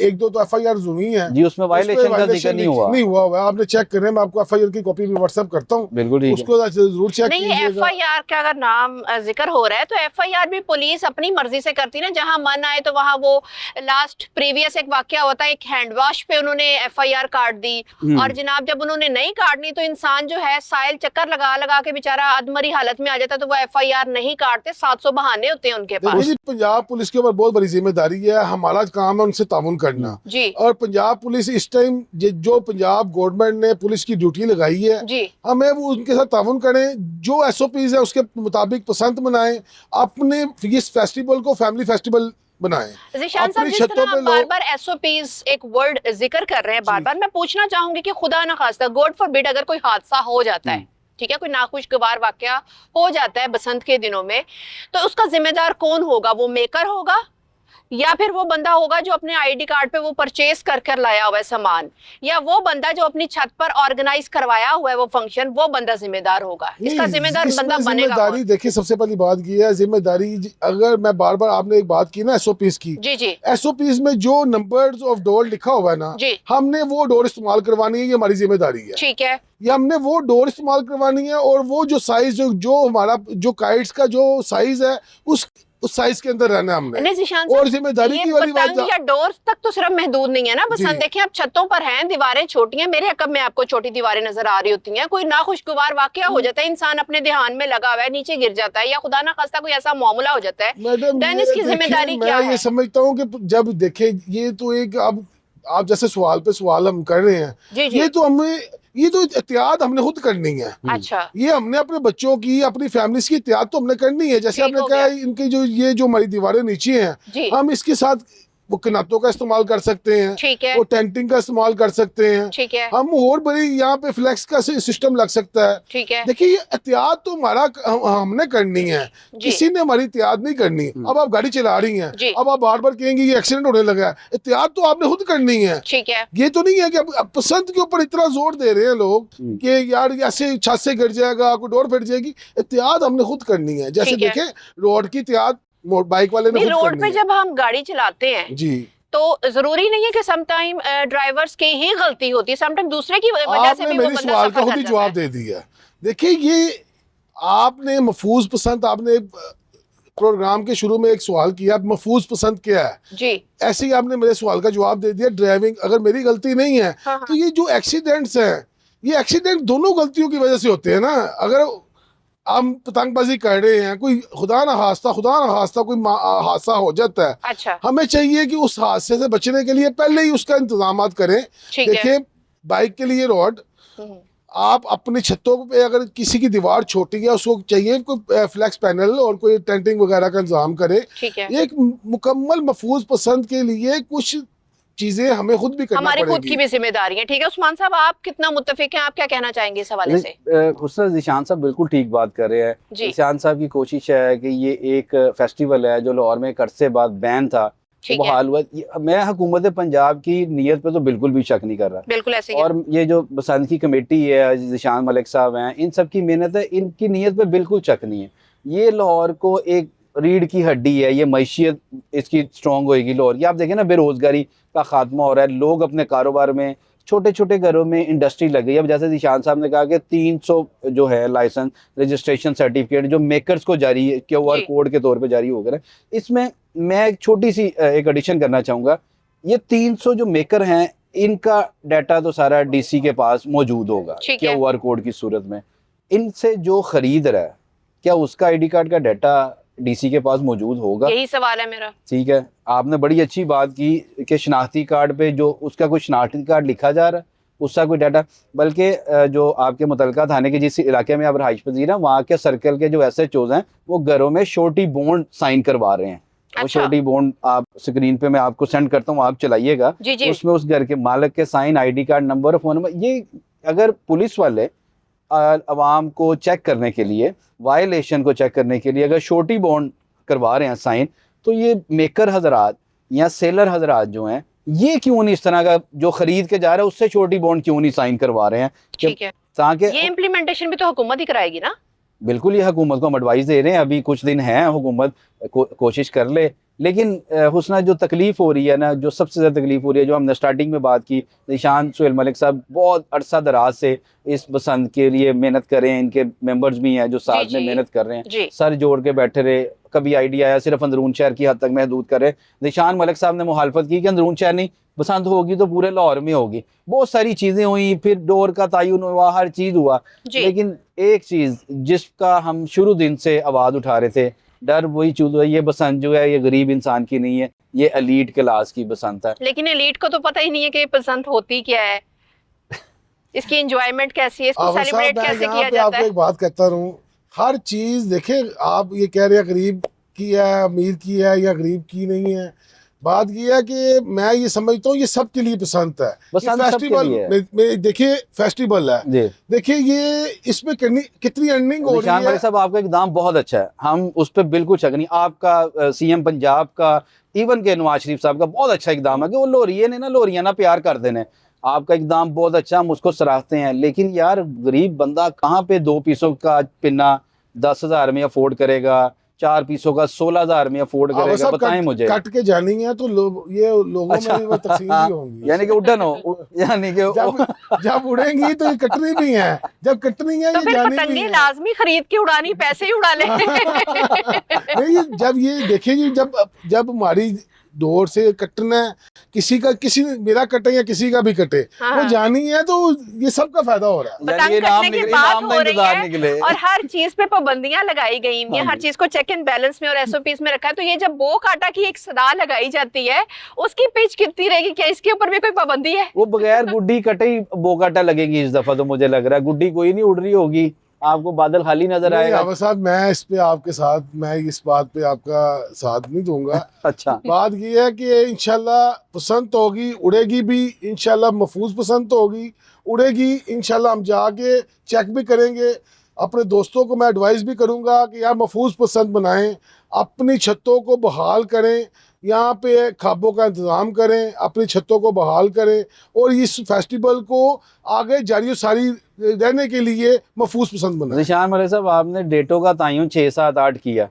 1-2 तो FIR हुई हैं जी, उसमें वायलेशन का जिक्र नहीं हुआ। नहीं हुआ। आपने चेक करें, मैं आपको FIR की कॉपी भी व्हाट्सएप करता हूँ, बिल्कुल ठीक है। उसको जरूर चेक नहीं, कीजिएगा। FIR का अगर नाम जिक्र हो रहा है तो FIR भी पुलिस अपनी मर्जी से करती है ना। जहां मन आए तो वहां वो लास्ट प्रीवियस एक वाकया होता है, एक हैंड वॉश पे उन्होंने FIR काट दी। और जनाब जब उन्होंने नहीं काटनी तो इंसान जो है साइल चक्कर लगा लगा के बेचारा अधमरी हालत में आ जाता है, तो वो FIR नहीं काटते। 700 बहाने होते हैं उनके देखिए पास। जी, पंजाब पुलिस के ऊपर बहुत बड़ी जिम्मेदारी है। हमारा काम है उनसे ताउन करना। जी और पंजाब पुलिस इस टाइम जो पंजाब गवर्नमेंट ने पुलिस की ड्यूटी लगाई है, जी हमें वो उनके साथ ताउन करें। जो SOPs है उसके मुताबिक पसंद बनाएं। अपने इस फेस्टिवल को फैमिली फेस्टिवल बनाएं। ज़ीशान साहब, अपनी जिस छतों तरह पे आप बार लोग- बार SOPs एक वर्ड जिक्र कर रहे हैं बार बार, मैं पूछना चाहूंगी कि खुदा ना खास्ता, गॉड फॉरबिड, अगर कोई हादसा हो जाता है, ठीक है, कोई नाखुशगवार वाकया हो जाता है बसंत के दिनों में, तो उसका जिम्मेदार कौन होगा? वो मेकर होगा या फिर वो बंदा होगा जो अपने ID कार्ड पे वो परचेज कर कर लाया हुआ है सामान, या वो बंदा जो अपनी छत पर ऑर्गेनाइज करवाया हुआ है वो फंक्शन, वो बंदा जिम्मेदार होगा? इसका नहीं, जिम्मेदार इसमें बंदा बनेगा जिम्मेदारी, कौन? देखिए सबसे पहली बात ये है, जिम्मेदारी अगर मैं बार बार, आपने एक बात की ना SOPs की, जी जी SOPs में जो नंबर्स ऑफ डोर लिखा हुआ है ना, जी, हमने वो डोर इस्तेमाल करवानी है। ये हमारी जिम्मेदारी है। ठीक है। ये हमने वो डोर इस्तेमाल करवानी है, और वो जो साइज जो हमारा जो काइट्स का जो साइज है उस साइज के अंदर रहना है हमने। नहीं ज़ीशान और साहब, जिम्मेदारी ये की वाली बात पतंग या डोर तक तो सिर्फ महदूद नहीं है ना बसंत। जी। देखिए आप छतों पर हैं, दीवारें छोटी हैं, मेरे हकम में आपको छोटी दीवारें नजर आ रही होती हैं, कोई नाखुशगवार वाकया हो जाता है, इंसान अपने ध्यान में लगा हुआ है, नीचे गिर जाता है, या खुदा ना खास्ता कोई ऐसा मामला हो जाता है, मैडम, देन ये इसकी देखिए, जिम्मेदारी क्या मैं है? ये समझता हूँ कि जब देखे, ये तो एक, अब आप जैसे सवाल पे सवाल हम कर रहे हैं, जी जी। ये तो हमें, ये तो एहतियात हमने खुद करनी है। अच्छा, ये हमने अपने बच्चों की, अपनी फैमिलीज की एहतियात तो हमने करनी है। जैसे ठीक आपने हो कहा, गया। इनकी जो ये जो हमारी दीवारें नीचे हैं, जी हम इसके साथ वो किनातों का इस्तेमाल कर सकते हैं, ठीक है, वो टेंटिंग का इस्तेमाल कर सकते हैं, ठीक है, हम और बड़ी यहाँ पे फ्लेक्स का सिस्टम लग सकता है। ठीक है। देखिए, ये एहतियात तो हमारा हमने करनी है, जी किसी ने हमारी एहतियात नहीं करनी। अब आप गाड़ी चला रही हैं, जी। अब आप बार बार कहेंगे ये एक्सीडेंट होने लगा है, एहतियात तो आपने खुद करनी है। ठीक है। ये तो नहीं है कि अब पसंद के ऊपर इतना जोर दे रहे हैं लोग कि यार ऐसे छत से गिर जाएगा, कोई डोर फट जाएगी। एहतियात हमने खुद करनी है। जैसे ठीक है। देखें, रोड की एहतियात बाइक वाले ने नहीं, खुद रोड करनी पे है। जब हम गाड़ी चलाते हैं जी, तो जरूरी नहीं है कि समटाइम ड्राइवर्स की ही गलती होती है, समटाइम दूसरे की वजह से आपने भी वो मेरी बंदा सवाल का सफर खुद ही कर जवाब जाता है। दे दिया। देखिए, ये आपने महफूज पसंद, आपने प्रोग्राम के शुरू में एक सवाल किया, महफूज पसंद क्या है, जी। ऐसे ही आपने मेरे सवाल का जवाब दे दिया, ड्राइविंग। अगर मेरी गलती नहीं है हाँ, तो ये जो एक्सीडेंट्स हैं, ये एक्सीडेंट दोनों गलतियों की वजह से होते हैं ना। अगर हम पतंगबाजी कर रहे हैं, कोई खुदा ना खास्ता कोई हादसा हो जाता है, अच्छा, हमें चाहिए कि उस हादसे से बचने के लिए पहले ही उसका इंतजाम करें। ठीक है। देखिए, बाइक के लिए रोड, हम्म, आप अपनी छतों पे अगर किसी की दीवार छोटी है, उसको चाहिए कोई फ्लैक्स पैनल और कोई टेंटिंग वगैरह का इंतजाम करे। ठीक है। एक मुकम्मल महफूज पसंद के लिए कुछ चीजें हमें खुद भी करना हमारी खुद पड़ेगी। की भी जिम्मेदारी है। ठीक है उस्मान साहब, आप कितना मुत्तफिक हैं, आप क्या कहना चाहेंगे इस हवाले से? हुस्न जीशान साहब बिल्कुल ठीक बात कर रहे हैं। जी। जीशान साहब की कोशिश है कि ये एक फेस्टिवल है जो लाहौर में एक अरसे बाद बैन था, ठीक वो है, हाल हुआ। मैं हुकूमत पंजाब की नीयत पे तो बिल्कुल भी शक नहीं कर रहा। बिल्कुल ऐसे ही है। और ये जो बसंत की कमेटी है, जीशान मलिक साहब हैं, इन सब की मेहनत है, इनकी नीयत पे बिल्कुल शक नहीं है। ये लाहौर को एक रीढ़ की हड्डी है, ये मैशियत इसकी स्ट्रॉन्ग होएगी लाहौर। ये आप देखें ना, बेरोजगारी का खात्मा हो रहा है, लोग अपने कारोबार में, छोटे छोटे घरों में इंडस्ट्री लग गई है। अब जैसे जीशान साहब ने कहा कि 300 जो है लाइसेंस, रजिस्ट्रेशन सर्टिफिकेट जो मेकर्स को जारी QR जी। कोड के तौर पे जारी हो गए। इसमें मैं एक छोटी सी एक एडिशन करना चाहूँगा। ये 300 जो मेकर हैं, इनका डाटा तो सारा DC के पास मौजूद होगा ठीक है। QR कोड की सूरत में। इनसे जो खरीद रहा है, क्या उसका ID कार्ड का डाटा DC के पास मौजूद होगा? यही सवाल है मेरा। ठीक है, आपने बड़ी अच्छी बात की कि शनाख्ती कार्ड पे जो उसका कोई शनाख्ती कार्ड लिखा जा रहा है, उसका कोई डाटा, बल्कि जो आपके मुतलका थाने के जिस इलाके में आप रहाइश पजीर हैं, वहाँ के सर्कल के जो SHOs हैं, वो घरों में शोर्टी बॉन्ड साइन करवा रहे हैं। वो अच्छा। शोर्टी बॉन्ड आप स्क्रीन पे मैं आपको सेंड करता हूँ, आप चलाइएगा। जी जी। उसमें उस घर के मालिक के साइन, ID कार्ड नंबर और फोन नंबर। ये अगर पुलिस वाले अवाम को चेक करने के लिए, वायलेशन को चेक करने के लिए अगर शोर्टी बॉन्ड करवा रहे हैं साइन, तो ये मेकर हजरात या सेलर हजरात जो हैं, ये क्यों नहीं इस तरह का जो खरीद के जा रहा है उससे शोर्टी बॉन्ड क्यों नहीं साइन करवा रहे हैं? ठीक है, ताकि ये इम्प्लीमेंटेशन भी तो हुकूमत ही कराएगी ना। बिल्कुल, ये हुकूमत को हम एडवाइस दे रहे हैं, अभी कुछ दिन हैं, हुकूमत कोशिश कर ले। लेकिन हुस्ना जो तकलीफ हो रही है ना, जो सबसे ज़्यादा तकलीफ हो रही है, जो हमने स्टार्टिंग में बात की, निशान सुहेल मलिक साहब बहुत अरसा दराज से इस बसंत के लिए मेहनत कर रहे हैं, इनके मेंबर्स भी हैं जो साथ में जी। मेहनत कर रहे हैं, जी। सर जोड़ के बैठे रहे। कभी आइडिया आया सिर्फ अंदरून शहर की हद तक महदूद करे, निशान मलिक साहब ने मुखालफत की कि अंदरून शहर नहीं, बसंत होगी तो पूरे लाहौर में होगी। बहुत सारी चीज़ें हुई, फिर डोर का तयन हुआ, हर चीज़ हुआ। जी। लेकिन एक चीज़ जिसका हम शुरू दिन से आवाज़ उठा रहे थे, डर वही चूज है, ये बसंत जो है ये गरीब इंसान की नहीं है, ये एलीट क्लास की बसंत है। लेकिन एलीट को तो पता ही नहीं है कि बसंत होती क्या है, इसकी एंजॉयमेंट कैसी है, इसको आवर सेलिब्रेट साहब, मैं कैसे यहाँ किया पे जाता आपको है। एक बात कहता रहूं, हर चीज देखे, आप ये कह रहे हैं गरीब की है, अमीर की है या गरीब की नहीं है, बात ये है कि मैं ये समझता हूँ ये सबके लिए पसंद है। बसंत ये सबके फेस्टिवल लिए है। में देखिए, फेस्टिवल है, जी देखिए ये इसमें कितनी अर्निंग हो निशान रही मलिक है। साहब, आपका इकदाम बहुत अच्छा है, हम उस पर बिल्कुल शक नहीं। आपका CM पंजाब का, इवन के नवाज शरीफ साहब का बहुत अच्छा इकदाम है कि वो लोरिये ने ना लोरियाना प्यार कर देने। आपका इकदाम बहुत अच्छा, हम उसको सराहते हैं। लेकिन यार, गरीब बंदा कहाँ पे 2 पीसों का पिन्ना 10,000 में अफोर्ड करेगा, 4 पीसों का 16,000 में अफोर्ड आवर करेगा? साहब, बताएं मुझे। कट के जानी है तो ये लोगों अच्छा। में भी वो तकसीम भी होंगी। यानी कि उड़न हो, यानी कि जब उड़ेंगी तो ये कटनी भी है, जब कटनी है तो ये फिर जानी भी पतंगे है। लाजमी खरीद के उड़ानी, पैसे ही उड़ा ले। नहीं, जब ये देखिए, जब हमारी डोर से कटना है, किसी मेरा कटे या किसी का भी कटे, हाँ। वो जानी है, तो ये सबका फायदा हो रहा है। पतंग यानी ये कटने की बात इनाम हो ना रही इंतजार है निकले। और हर चीज पे पाबंदियां लगाई गई हैं, हाँ हर जी। चीज को चेक एंड बैलेंस में और SOPs में रखा है। तो ये जब बो काटा की एक सदा लगाई जाती है, उसकी पिच कितनी रहेगी, क्या इसके ऊपर भी कोई पाबंदी है? वो बगैर गुड्डी कटे ही बोकाटा लगेगी इस दफा, तो मुझे लग रहा है गुड्डी कोई नहीं उड़ रही होगी, आपको बादल खाली नजर नहीं आएगा। आवर साहब, मैं इस पे आपके साथ, मैं इस बात पे आपका साथ नहीं दूंगा। अच्छा, बात ये है कि इंशाल्लाह पसंद होगी, उड़ेगी भी इंशाल्लाह, महफूज पसंद होगी, उड़ेगी इंशाल्लाह। हम जाके चेक भी करेंगे, अपने दोस्तों को मैं एडवाइस भी करूंगा कि यार महफूज पसंद बनाएं, अपनी छतों को बहाल करें, यहाँ पे खाबों का इंतज़ाम करें, अपनी छतों को बहाल करें, और इस फेस्टिवल को आगे जारी सारी रहने के लिए महफूज पसंद बनाएं। निशान मलिक साहब, आपने डेटों का तयन 6, 7, 8 किया,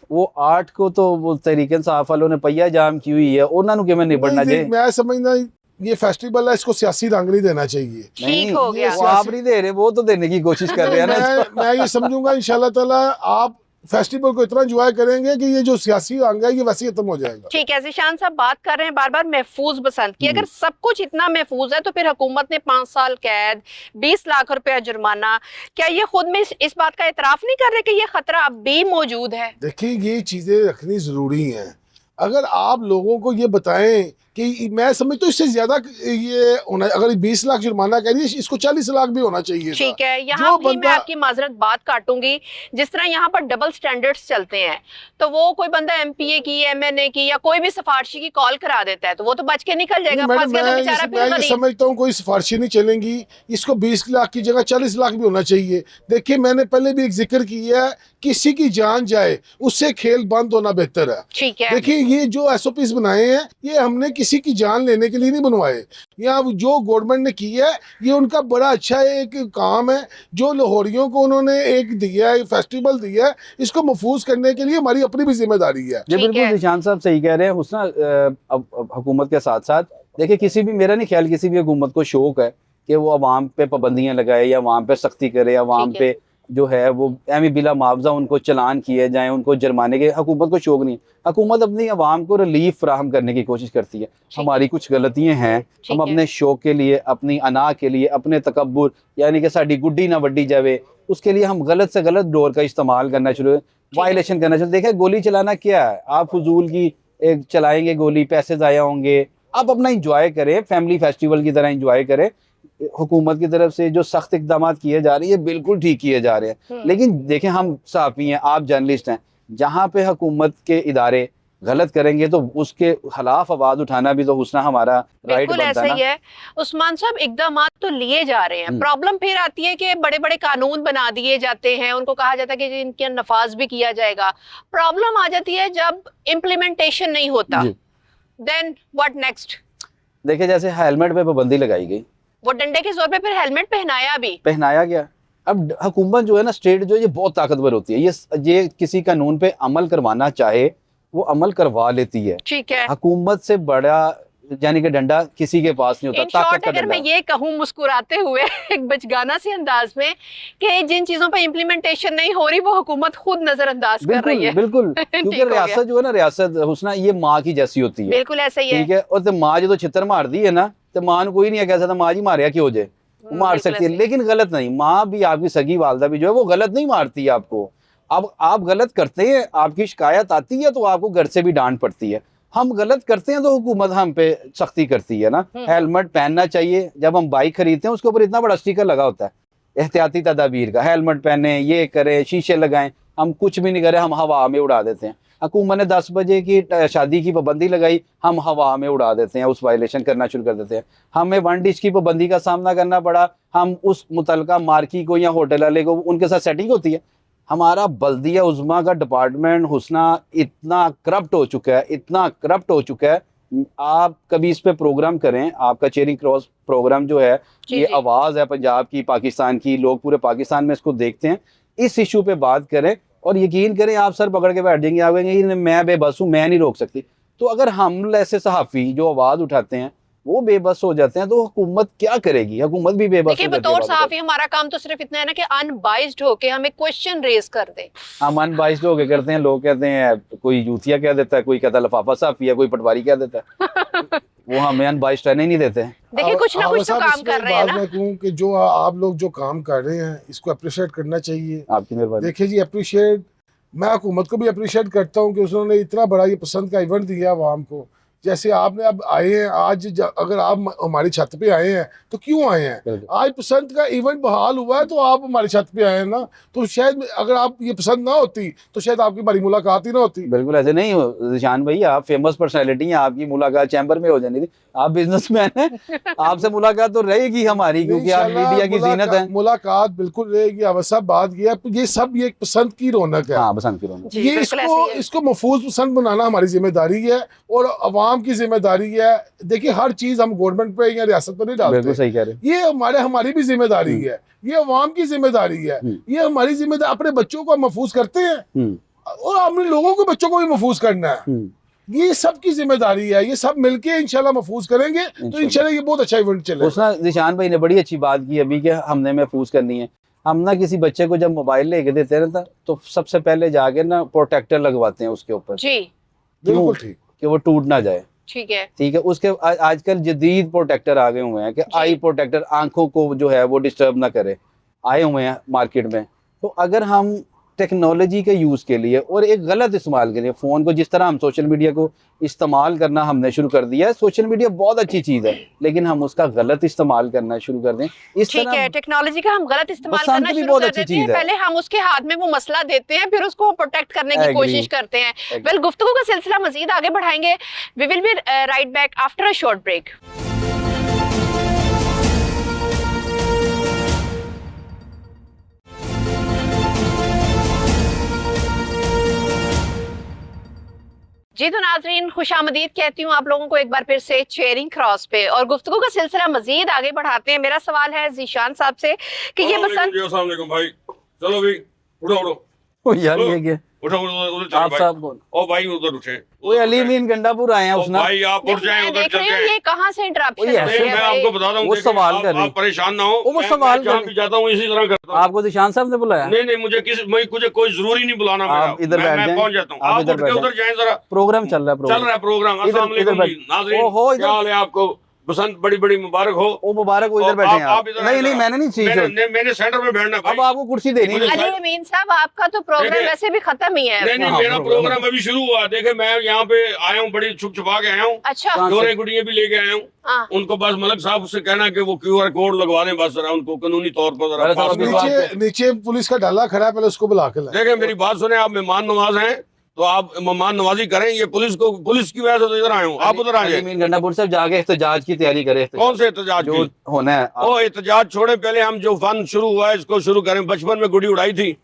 वो 8 को तो वो तहरीक इंसाफ वालों ने पहिया जाम की हुई है, उन्होंने किवें निबड़ना नहीं, जे? मैं समझना ये फेस्टिवल है, इसको सियासी रंग नहीं देना चाहिए। ठीक हो गया। वो आप नहीं दे रहे, वो तो देने की कोशिश कर रहे हैं ना। मैं ये समझूंगा इंशाल्लाह ताला, आप फेस्टिवल को इतना एंजॉय करेंगे कि ये जो सियासी अंग है ये वैसे ही खत्म हो जाएगा। ठीक है, ज़ीशान साहब बात कर रहे हैं बार बार महफूज बसंत की। अगर सब कुछ इतना महफूज है तो फिर हुकूमत ने 5 साल कैद, 20 लाख रुपया जुर्माना, क्या ये खुद में इस बात का इतराफ नहीं कर रहे कि ये खतरा अब भी मौजूद है? देखिए ये चीजें रखनी जरूरी हैं। अगर आप लोगों को ये बताएं कि मैं समझता हूँ इससे ज्यादा ये होना, अगर 20 लाख जुर्माना कह रही है इसको 40 लाख भी होना चाहिए। ठीक है, यहाँ भी मैं आपकी माजरत बात काटूंगी। जिस तरह यहाँ पर डबल स्टैंडर्ड्स चलते हैं तो वो कोई बंदा एमपीए की, एमएनए की या कोई भी सिफारशी की कॉल करा देता है तो वो तो बच के निकल जाएगा। फंस गया तो बेचारा फिर मैं गरीब। समझता हूँ कोई सिफारशी नहीं चलेंगी, इसको 20 लाख की जगह 40 लाख भी होना चाहिए। देखिए मैंने पहले भी एक जिक्र किया है, किसी की जान जाए उससे खेल बंद होना बेहतर है। ठीक है, देखिए ये जो एसओपीज बनाए हैं ये हमने किसी की जान लेने के लिए नहीं बनवाए। या जो गवर्नमेंट ने किया है ये उनका बड़ा अच्छा एक काम है। जो लाहौरियों को उन्होंने एक दिया है, फेस्टिवल दिया है, इसको महफूज करने के लिए हमारी अपनी भी जिम्मेदारी है। जी बिल्कुल, ज़ीशान साहब सही कह रहे हैं। हुस्ना अब हुकूमत के साथ साथ देखिए किसी भी, मेरा नहीं ख्याल किसी भी हुकूमत को शौक है कि वो अवाम पे पाबंदियां लगाए या अवाम पे सख्ती करे या अवाम पे जो है वो एमी बिला मुआवजा उनको चलान किए जाएं, उनको जुर्माने के। हुकूमत को शौक नहीं है। हुकूमत अपनी आवाम को रिलीफ फराहम करने की कोशिश करती है। हमारी कुछ गलतियां हैं, हम अपने शौक के लिए, अपनी अना के लिए, अपने तकब्बुर यानी कि साड़ी गुड्डी ना वड्डी जावे, उसके लिए हम गलत से गलत डोर का इस्तेमाल करना शुरू, वायलेशन करना शुरू। देखिए गोली चलाना क्या है, आप फजूल की एक चलाएंगे गोली, पैसे ज़ाया होंगे। आप अपना इंजॉय करें, फैमिली फेस्टिवल की तरह इंजॉय करें। हुकूमत की तरफ से जो सख्त इकदाम किए जा रहे हैं बिल्कुल ठीक किए जा रहे हैं, लेकिन देखें हम सहाफ़ी हैं, आप जर्नलिस्ट हैं, जहाँ पे हुकूमत के इदारे गलत करेंगे तो उसके खिलाफ आवाज उठाना भी तो हुस्ना हमारा राइट बनता है ना। ऐसा ही है उस्मान साहब, इकदाम तो लिए जा रहे हैं, प्रॉब्लम फिर आती है कि बड़े बड़े कानून बना दिए जाते हैं, उनको कहा जाता है कि इनके नफाज भी किया जाएगा। प्रॉब्लम आ जाती है जब इम्प्लीमेंटेशन नहीं होता, देन व्हाट नेक्स्ट? देखिए जैसे हेलमेट पे पाबंदी लगाई गई, वो डंडे के जोर पे फिर हेलमेट पहनाया गया। अब हुकूमत जो है ना, स्टेट जो है ये बहुत ताकतवर होती है, ये किसी कानून पे अमल करवाना चाहे वो अमल करवा लेती है। ठीक है, हुकूमत से बड़ा यानी कि डंडा किसी के पास नहीं होता। इन शॉर्ट अगर मैं ये कहूँ मुस्कुराते हुए एक बचगाना सी अंदाज में कि जिन चीजों पे इम्प्लीमेंटेशन नहीं हो रही वो हुकूमत खुद नजरअंदाज कर रही है। बिल्कुल क्योंकि रियासत जो है ना, रियासत हुस्ना ये माँ की जैसी होती है। बिल्कुल ऐसा ही है। ठीक है, और तो माँ जो छितर मार दी है ना, तो माँ को कोई नहीं कह सकता माँ जी मारिया क्यों हो जाए, मार सकती है, लेकिन गलत नहीं। माँ भी, आपकी सगी वालदा भी जो है वो गलत नहीं मारती है आपको। अब आप गलत करते हैं, आपकी शिकायत आती है तो आपको घर से भी डांट पड़ती है। हम गलत करते हैं तो हुकूमत हम पे सख्ती करती है ना। हेलमेट पहनना चाहिए, जब हम बाइक खरीदते हैं उसके ऊपर इतना बड़ा स्टिकर लगा होता है एहतियाती तदाबीर का, हेलमेट पहने, ये करें, शीशे लगाएं। हम कुछ भी नहीं करें, हम हवा में उड़ा देते हैं। हुकूमत ने 10 बजे की शादी की पाबंदी लगाई, हम हवा में उड़ा देते हैं, उस वायलेशन करना शुरू कर देते हैं। हमें 1 डिश की पाबंदी का सामना करना पड़ा, हम उस मुतलका मार्की को या होटल वाले को, उनके साथ सेटिंग होती है। हमारा बल्दिया उज़्मा का डिपार्टमेंट हुस्ना इतना करप्ट हो चुका है, इतना करप्ट हो चुका है। आप कभी इस पे प्रोग्राम करें, आपका चेयरिंग क्रॉस प्रोग्राम जो है ये आवाज़ है पंजाब की, पाकिस्तान की, लोग पूरे पाकिस्तान में इसको देखते हैं। इस इशू पे बात करें और यकीन करें आप सर पकड़ के बैठ जाएंगे, आप कहेंगे मैं बेबस हूँ, मैं नहीं रोक सकती। तो अगर हम ऐसे सहाफ़ी जो आवाज़ उठाते हैं वो बेबस हो जाते हैं तो हुकूमत क्या करेगी? हुकूमत भी बेबस हो जाती है। बतौर सहाफ़ी हमारा काम तो सिर्फ इतना है ना कि अनबाइस्ड होके हमें क्वेश्चन रेज कर दे। हम अनबाइस्ड होके करते हैं। लोग कहते हैं, कोई यूथिया कह देता है, कोई कहता है लफाफा सहाफ़ी है, कोई पटवारी कह देता है। वो हमें अनबाइस्ड रहने नहीं देते हैं। देखिए कुछ ना कुछ तो काम कर रहे हैं ना। मैं कहूं कि जो आप लोग जो काम कर रहे हैं इसको अप्रिशिएट करना चाहिए। आपकी मेहरबानी। देखिए जी, अप्रिशिएट, मैं हुकूमत को भी अप्रिशिएट करता हूँ कि उसने इतना बड़ा ये पसंद का इवेंट दिया आवाम को। जैसे आपने अब आए हैं आज, अगर आप हमारी छत पे आए हैं तो क्यों आए हैं? आज पसंद का इवेंट बहाल हुआ है तो आप हमारी छत पे आए हैं ना। तो शायद अगर आप ये पसंद ना होती तो शायद आपकी बड़ी मुलाकात ही ना होती। बिल्कुल ऐसे नहीं हो ज़ीशान भाई, आप फेमस पर्सनैलिटी हैं, आपकी मुलाकात चैम्बर में हो जानी थी। आप बिजनेसमैन हैं, आपसे मुलाकात तो रहेगी हमारी, क्योंकि आप मीडिया की जीनत है। मुलाकात बिल्कुल रहेगी। अब सब बात ये सब ये पसंद की रौनक है। हाँ, पसंद की रौनक। ये इसको महफूज पसंद बनाना हमारी जिम्मेदारी है और अवाम की जिम्मेदारी है। देखिए हर चीज हम गवर्नमेंट पे या रियासत पर नहीं डालते। बिल्कुल सही कह रहे हैं। ये हमारी भी जिम्मेदारी है, ये अवाम की जिम्मेदारी है, ये हमारी जिम्मेदारी। अपने बच्चों को हम महफूज करते हैं और अपने लोगों को, बच्चों को भी महफूज करना है। ये सबकी जिम्मेदारी है। ये सब मिलके इंशाल्लाह महफूज करेंगे तो इंशाल्लाह ये बहुत अच्छा इवेंट चलेगा। ज़ीशान भाई ने बड़ी अच्छी बात की अभी कि हमने महफूज करनी है। हम ना किसी बच्चे को जब मोबाइल लेके देते हैं ना तो सबसे पहले जाके ना प्रोटेक्टर लगवाते हैं उसके ऊपर, जी बिल्कुल ठीक। कि वो टूट ना जाए। ठीक है। ठीक है, उसके आजकल जदीद प्रोटेक्टर आ गए हुए हैं कि आई प्रोटेक्टर, आंखों को जो है वो डिस्टर्ब ना करे, आए हुए हैं मार्केट में। तो अगर हम टेक्नोलॉजी के यूज़ के लिए और एक गलत इस्तेमाल के लिए फ़ोन को, जिस तरह हम सोशल मीडिया को इस्तेमाल करना हमने शुरू कर दिया है, सोशल मीडिया बहुत अच्छी चीज़ है, लेकिन हम उसका गलत इस्तेमाल करना शुरू कर दें इस ठीक है, तरह। टेक्नोलॉजी का हम गलत इस्तेमाल बसंत करना भी शुरू बहुत कर अच्छी देते हैं। चीज़ है। पहले हम उसके हाथ में वो मसला देते हैं, फिर उसको प्रोटेक्ट करने की Agree. कोशिश करते हैं। वेल, गुफ्तगू का सिलसिला मजीद आगे बढ़ाएंगे। We will be right back after a short break. जी तो नाजरीन, खुशामदीद कहती हूँ आप लोगों को एक बार फिर से चेयरिंग क्रॉस पे, और गुफ्तगू का सिलसिला मजीद आगे बढ़ाते हैं। मेरा सवाल है जीशान साहब से कि ये बसंत, अस्सलाम वालेकुम भाई, चलो भाई उठो उठो ओ यार ये क्या, उठो उधर चलो आप भाई। साहब कौन? ओ भाई उधर उठे। वो अलीमीन गंडापुर आए हैं ओ उसने। भाई आप उठ जाए, मैं उधर देख चल रही हूँ जाए। ये कहाँ से इंटरप्शन वही हो ऐसे रही है मैं भाई। आपको बताता हूँ, वो देखिए, सवाल आप- कर रही। आप परेशान ना हो। वो मैं सवाल जहाँ कर भी जाता हूँ इसी तरह करता हूँ। आपको दिशान साहब ने बुलाया? नहीं नहीं, मुझे कोई जरूरी नहीं बुलाना। आप इधर बैठ मैं जाएं। पहुंच जाता हूँ। आप आप इधर उठ के बैठ उधर जाएं जरा। प्रोग्राम चल रहा है, चल रहा है प्रोग्राम। अस्सलाम इधर वालेकुम जी नाज़रीन, ओहो, इधर- क्या हाल है आपको? बसंत बड़ी बड़ी मुबारक हो। ओ मुबारक हो, इधर और बैठे हैं आप आप। इधर नहीं आए नहीं, जरा। मैंने नहीं सीखा। मैंने सेंटर में बैठना भाई। अब आपको कुर्सी देनी है। मुझे- अली अमीन साहब, आपका तो प्रोग्राम देखिए- वैसे भी खत्म ही है। नहीं नहीं, हाँ, मेरा प्रोग्राम अभी शुरू हुआ। देखे मैं यहाँ पे आया हूँ, बड़ी छुप छुपा के आया हूँ। अच्छा, कहाँ से? जोरे गुड़िया भी लेके आया हूँ। हाँ। उनको बस मलक साहब से कहना कि वो QR कोड लगवा दें, बस जरा उनको कानूनी तौर पर जरा मेरे पास साहब अभी करवा दें। नीचे नीचे पुलिस का डाला खड़ा है, पहले उसको बुला के लाए। देखिए मेरी बात सुने, आप मेहमान नवाज हैं तो आप मेहमान नवाजी करें। ये पुलिस की वजह से तो इधर आए हूँ, आप उधर आ जाए। अलीमीन गंडापुर साहब जाके एहतजाज की तैयारी करें। कौन से एहतजाज जो की? होना है ओ एहतजाज छोड़े, पहले हम जो फन शुरू हुआ है इसको शुरू करें। बचपन में गुड़ी उड़ाई थी,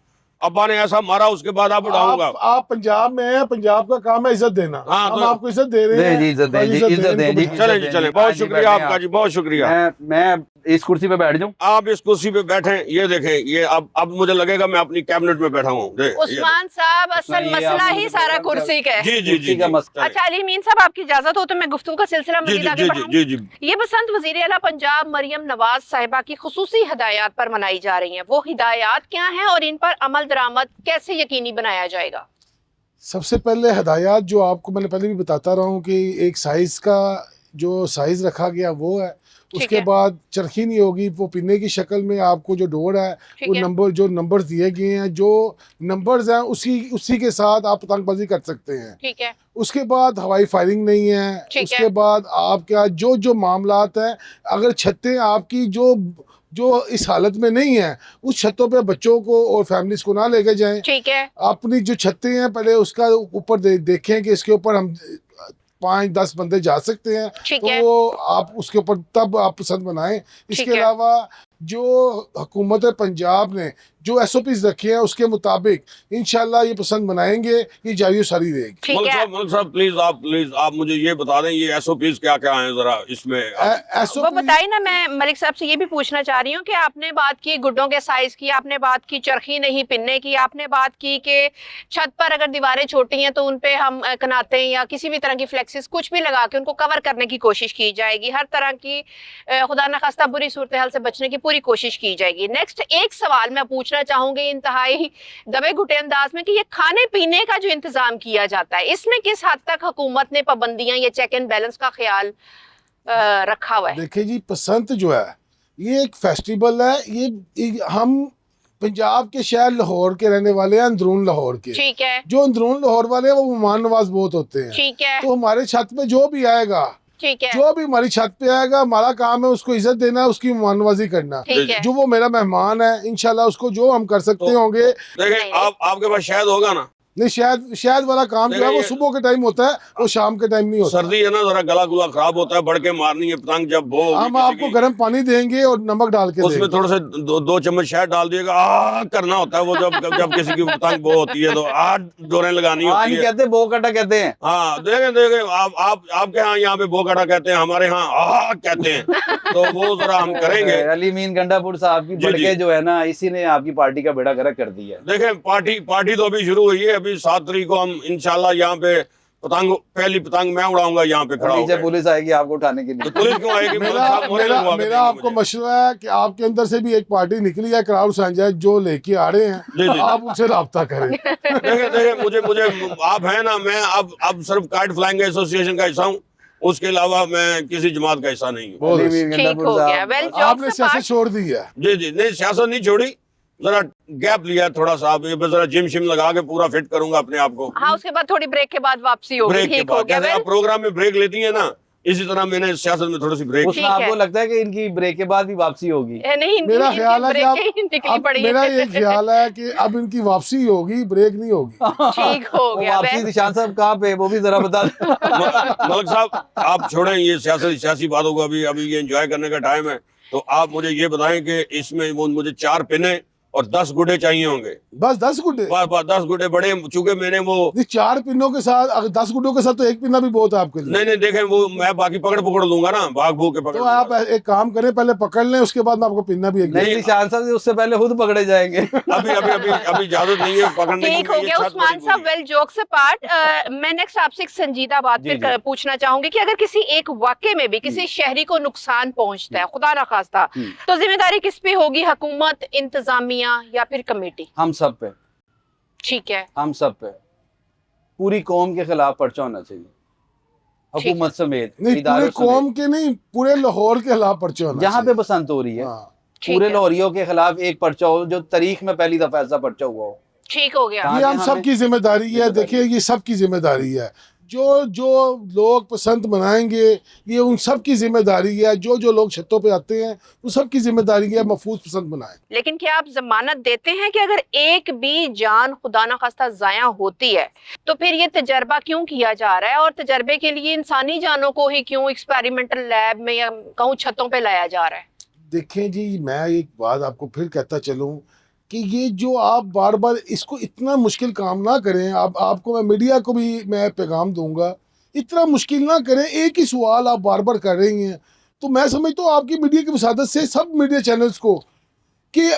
अब्बा ने ऐसा मारा, उसके बाद आप उड़ाऊंगा। आप पंजाब में हैं, पंजाब का काम है इज्जत देना। हाँ, हम तो- आपको इज्जत दे रहे हैं। जी, इज्जत दें, जी, इज्जत इज्जत दें, इनको जी। बिठाएं। चले जी चले, बहुत शुक्रिया आपका जी, बहुत शुक्रिया। मैं इस कुर्सी पे बैठ जाऊं। आप इस कुर्सी पे बैठे, ये देखें, ये अब मुझे लगेगा मैं अपनी कैबिनेट में बैठा हूँ। उस्मान साहब, असल ये मसला आप ही मुझे सारा प्रोग्राम कुर्सी का है। जी जी जी कुर्सी का जी, मसला। अच्छा अली अमीन साहब, आपकी इजाजत हो तो मैं गुफ्तगू का सिलसिला जी मजीद जी आगे जी बढ़ाऊं। जी जी। ये बसंत वजीर आला पंजाब मरियम नवाज साहिबा की खुसूसी हिदायत पर मनाई जा रही हैं। वो हिदायत क्या हैं और इन पर अमल दरामद कैसे यकीनी बनाया जाएगा? सबसे पहले हदायत जो आपको मैंने पहले भी बताता रहा हूँ कि एक साइज का जो साइज रखा गया वो है। उसके है। बाद चरखी नहीं होगी, वो पीने की शक्ल में आपको जो डोर है ठीक वो है। नंबर्स दिए गए हैं, जो नंबर्स हैं उसी के साथ आप पतंगबाजी कर सकते हैं। ठीक है। उसके बाद हवाई फायरिंग नहीं है। ठीक उसके है। बाद आपका जो मामलात हैं, अगर छतें आपकी जो इस हालत में नहीं है, उस छतों पे बच्चों को और फैमिलीज को ना लेके जाएं। ठीक है। अपनी जो छतें हैं पहले उसका ऊपर देखें कि इसके ऊपर हम 5-10 बंदे जा सकते हैं, ठीक तो है। वो आप उसके ऊपर तब आप पसंद बनाएं। इसके है। अलावा जो हुकूमत पंजाब ने जो SOPs रखे हैं उसके मुताबिक इंशाल्लाह ये पसंद बनाएंगे, ये जारी सारी रहेगी। ठीक है। मलक साहब प्लीज आप मुझे ये बता दें, ये SOPs क्या क्या हैं जरा इसमें। वो SOP बताइए ना। मैं मलिक साहब से ये भी पूछना चाह रही हूँ कि आपने बात की गुड्डों के साइज की, आपने बात की चरखी नहीं पिनने की, आपने बात की कि छत पर अगर दीवारें छोटी हैं तो उन पे हम कनाते या किसी भी तरह की फ्लेक्सिस कुछ भी लगा के उनको कवर करने की कोशिश की जाएगी। हर तरह की खुदा न खास्ता बुरी सूरत हाल से बचने की पूरी कोशिश की जाएगी। नेक्स्ट एक सवाल मैं पूछना चाहूंगी इंतहाई दबे घुटे अंदाज में कि ये खाने पीने का जो इंतजाम किया जाता है, इसमें किस हद तक हुकूमत ने पाबंदियां या चेक एंड बैलेंस का ख्याल रखा हुआ है? देखिए जी, बसंत जो है ये एक फेस्टिवल है। ये हम पंजाब के शहर लाहौर के रहने वाले हैं, अंदरून लाहौर के। ठीक है। जो अंदरून लाहौर वाले हैं वो मेहमान नवाज बहुत होते हैं। ठीक है। तो हमारे छत पे जो भी आएगा, ठीक है। जो भी हमारी छत पे आएगा, हमारा काम है उसको इज्जत देना, उसकी मेहमान नवाजी करना। ठीक है। जो वो मेरा मेहमान है, इंशाल्लाह उसको जो हम कर सकते तो- होंगे। देखें आपके पास शायद होगा ना। नहीं, शायद वाला काम जो है वो देखिए, सुबह के टाइम होता है, वो शाम के टाइम नहीं होता। सर्दी है ना, जरा गला गुला खराब होता है, बढ़ के मारनी है पतंग जब वो होगी हम किसी आपको की। गर्म पानी देंगे और नमक डाल के उसमें देंगे। थोड़े से दो चम्मच शहद डाल दिएगा। करना होता है वो जब किसी की पतंग वो होती है तो डोरें लगानी हाँ होती नहीं है। कहते, बो कटा कहते हैं। हाँ देखें आपके यहाँ पे बोकाटा कहते हैं, हमारे यहाँ कहते हैं। तो वो जरा हम करेंगे। अलीमीन गंडापुर साहब की जी, बढ़के जी। जो है ना, इसी ने आपकी पार्टी का बेड़ा गर्क कर दिया है। देखें पार्टी तो अभी शुरू हुई है। अभी 7 तारीख को हम इंशाल्लाह यहाँ पे पतंग, पहली पतंग मैं उड़ाऊंगा यहाँ पे खड़ा नीचे होकर। पुलिस आएगी आपको उठाने के तो लिए। पुलिस क्यों आएगी? मलिक मेरा साहब मोरे मेरा लगवा के मेरा देंगे आपको मुझे। मशवरा है कि आपके अंदर से भी एक पार्टी निकली है करार संजय जो लेके आ रहे जी, हैं, जी। आप उनसे राब्ता करें। देखे देखे मुझे आप है ना, मैं अब सिर्फ काइट फ्लाइंग एसोसिएशन का हिस्सा हूँ, उसके अलावा मैं किसी जमात का हिस्सा नहीं हूँ। बहुत अली अच्छे। मीर ठीक गंडापुर हो गया। साहब, वेल, आपने सियासत छोड़ दी है। जी जी, नहीं सियासत नहीं छोड़ी, जरा गैप लिया है थोड़ा सा, अभी बस जरा जिम शिम लगा के पूरा फिट करूंगा अपने आप को। हाँ, उसके बाद थोड़ी ब्रेक के बाद वापसी होगी। ब्रेक के ठीक हो बाद गया। जैसे वेल, आप प्रोग्राम में ब्रेक लेती है ना, इसी तरह मैंने सियासत में थोड़ी सी ब्रेक। उसमें ठीक है। आपको लगता है कि इनकी ब्रेक के बाद भी वापसी होगी? नहीं, मेरा इनकी ख्याल है कि ब्रेक आप ही निकली अब पड़ी मेरा है। ये ख्याल है कि अब इनकी वापसी होगी, ब्रेक नहीं होगी। ठीक हो वो गया। वापसी वेल, निशान साहब कहाँ पे, वो भी जरा बता दें। मलिक साहब आप छोड़ें ये सियासी बातों को, अभी अभी ये एंजॉय करने का टाइम है। तो आप मुझे ये बताएं कि इसमें वो मुझे 4 पिने और 10 गुड्डे चाहिए होंगे। बस 10 गुड्डे? बस 10 गुड्डे बड़े, चूंकि मैंने वो, नहीं, 4 पिनों के साथ अगर 10 गुड्डों के साथ तो एक पिन्ना भी बहुत है आपके लिए। नहीं देखें वो मैं बाकी पकड़ लूंगा ना, भाग भूग के पकड़ तो लूंगा। आप एक काम करें, पहले पकड़ लें, उसके बाद मैं आपको पिन्ना भी एक नहीं निशान साहब, उससे पहले खुद पकड़े जाएंगे। अभी इजाजत नहीं है पकड़ने की। ठीक हो ये गया। छत उस्मान बड़ी साहब, पूरी। वेल, जोक से पार्ट, मैं नेक्स्ट आपसे एक संजीदा बात जी, पे जी। पूछना चाहूंगी कि अगर किसी एक वाकये में भी किसी शहरी को नुकसान पहुंचता है, खुदा ना खास्ता, तो जिम्मेदारी किस पे होगी? हुकूमत, इंतजामिया या फिर कमेटी? हम सब पे, ठीक है। हम सब पे, पूरी कौम के खिलाफ पर्चा होना चाहिए, हुकूमत समेत, नहीं, पूरे इदारों कौम समेत। के नहीं, पूरे लाहौर के खिलाफ पर्चा होना जहाँ पे चाहिए। बसंत हो रही है, हाँ। ठीक पूरे है। लाहौरियों के खिलाफ एक पर्चा हो, जो तारीख में पहली दफा ऐसा पर्चा हुआ हो। ठीक हो गया। हाँ। ये हम हमें- सबकी जिम्मेदारी है। जिम्मेदारी। देखिए, ये सबकी जिम्मेदारी है। जो जो लोग पसंद मनाएंगे, ये उन सब की जिम्मेदारी है। जो लोग छतों पे आते हैं, वो सबकी जिम्मेदारी है महफूज पसंद बनाएं। लेकिन क्या आप जमानत देते हैं कि अगर एक भी जान खुदा ना खास्ता जाया होती है, तो फिर ये तजर्बा क्यों किया जा रहा है? और तजर्बे के लिए इंसानी जानों को ही क्यों एक्सपेरिमेंटल लैब में या कहूँ छतों पे लाया जा रहा है? देखें जी, मैं एक बात आपको फिर कहता चलूं कि ये जो आप बार बार इसको इतना मुश्किल काम ना करें। आपको मैं मीडिया को भी मैं पैगाम दूंगा, इतना मुश्किल ना करें। एक ही सवाल आप बार बार कर रही हैं, तो मैं समझता हूँ आपकी मीडिया की वसादत से सब मीडिया चैनल्स को कि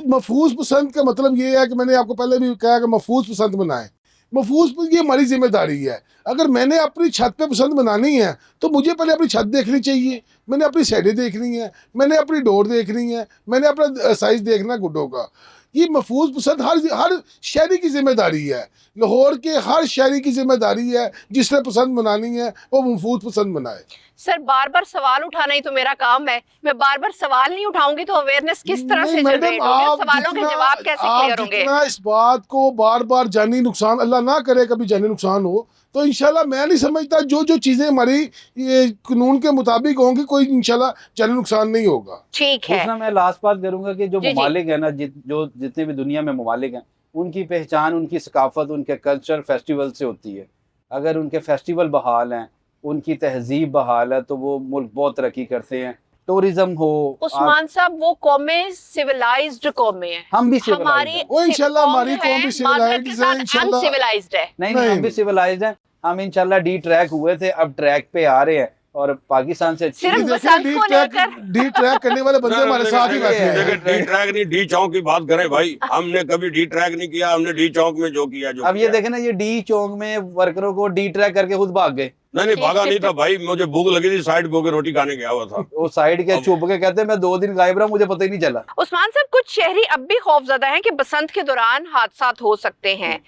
महफूज पसंद का मतलब ये है कि मैंने आपको पहले भी कहा कि महफूज पसंद बनाएं। महफूज पर ये हमारी जिम्मेदारी है। अगर मैंने अपनी छत पे पसंद बनानी है, तो मुझे पहले अपनी छत देखनी चाहिए, मैंने अपनी साइडें देखनी है, मैंने अपनी डोर देखनी है, मैंने अपना साइज देखना है गुड्डों का। ये महफूज पसंद हर शहरी की जिम्मेदारी है। लाहौर के हर शहरी की जिम्मेदारी है, जिसने पसंद बनानी है वो महफूज पसंद बनाए। सर, बार बार सवाल उठाना ही तो मेरा काम है। मैं बार बार सवाल नहीं उठाऊंगी तो अवेयरनेस किस तरह से नहीं मैडम, जनरेट होगी? आप सवालों के जवाब कैसे आप क्लियर होंगे? जितना इस बात को बार बार जानी नुकसान, अल्लाह ना करे कभी जानी नुकसान हो, तो इंशाल्लाह मैं नहीं समझता जो चीजें हमारी ये कानून के मुताबिक होंगी, कोई इंशाल्लाह जानी नुकसान नहीं होगा। ठीक है। दूसरा मैं लास्ट बात करूंगा कि जो जी, जी। ममालिक है ना, जो जितने भी दुनिया में ममालिक हैं, उनकी पहचान उनकी सकाफत, उनके कल्चर, फेस्टिवल से होती है। अगर उनके फेस्टिवल बहाल हैं, उनकी तहजीब बहाल है, तो वो मुल्क बहुत तरक्की करते हैं। टूरिज्म हो, उस्मान साहब, वो कौमें सिविलाइज्ड कौमें हैं। हम भी हमारी civilized हैं। वो इंशाल्लाह हमारी कौम भी मादरत के civilized है, साथ इंशाल्लाह। अनसिविलाइज्ड है। नहीं हम भी सिविलाइज्ड हैं। हम इंशाल्लाह डी ट्रैक हुए थे, अब ट्रैक पे आ रहे हैं और पाकिस्तान से सिर्फ ये अच्छी देखें, बसंत को लेकर डी ट्रैक करने वाले बंदे हमारे साथ ही बैठे हैं। देखिए डी ट्रैक नहीं, डी चौक की बात करें भाई। हमने कभी डी ट्रैक नहीं किया, हमने डी चौक में जो किया अब ये देखे ना, ये डी चौक में वर्करों को डी ट्रैक करके खुद भाग गए। नहीं भागा नहीं था भाई, मुझे भूख लगी थी, साइड पे होकर रोटी खाने गया हुआ था। वो साइड के छुप के कहते हैं मैं 2 दिन गायब रहा, मुझे पता ही नहीं चला। उस्मान साहब, कुछ शहरी अब भी खौफजदा हैं कि बसंत के दौरान हादसात हो सकते हैं।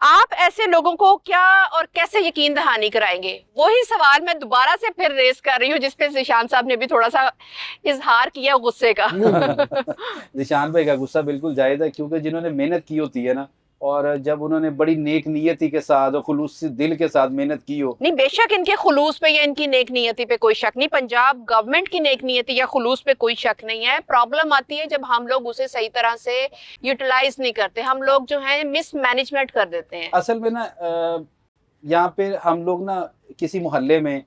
आप ऐसे लोगों को क्या और कैसे यकीन दहानी कराएंगे? वही सवाल मैं दोबारा से फिर रेस कर रही हूँ, जिसपे निशान साहब ने भी थोड़ा सा इजहार किया गुस्से का। निशान भाई का गुस्सा बिल्कुल जायज है, क्योंकि जिन्होंने मेहनत की होती है ना, और जब उन्होंने बड़ी नेक नियति के साथ और खुलूस से दिल के साथ मेहनत की हो। नहीं, बेशक इनके खुलूस पे या इनकी नेक नियति पे कोई शक नहीं, पंजाब गवर्नमेंट की नेक नियति या खुलूस पे कोई शक नहीं है। प्रॉब्लम आती है जब हम लोग उसे सही तरह से यूटिलाइज नहीं करते, हम लोग जो है मिसमैनेजमेंट कर देते हैं। असल में ना यहाँ पे हम लोग ना किसी मोहल्ले में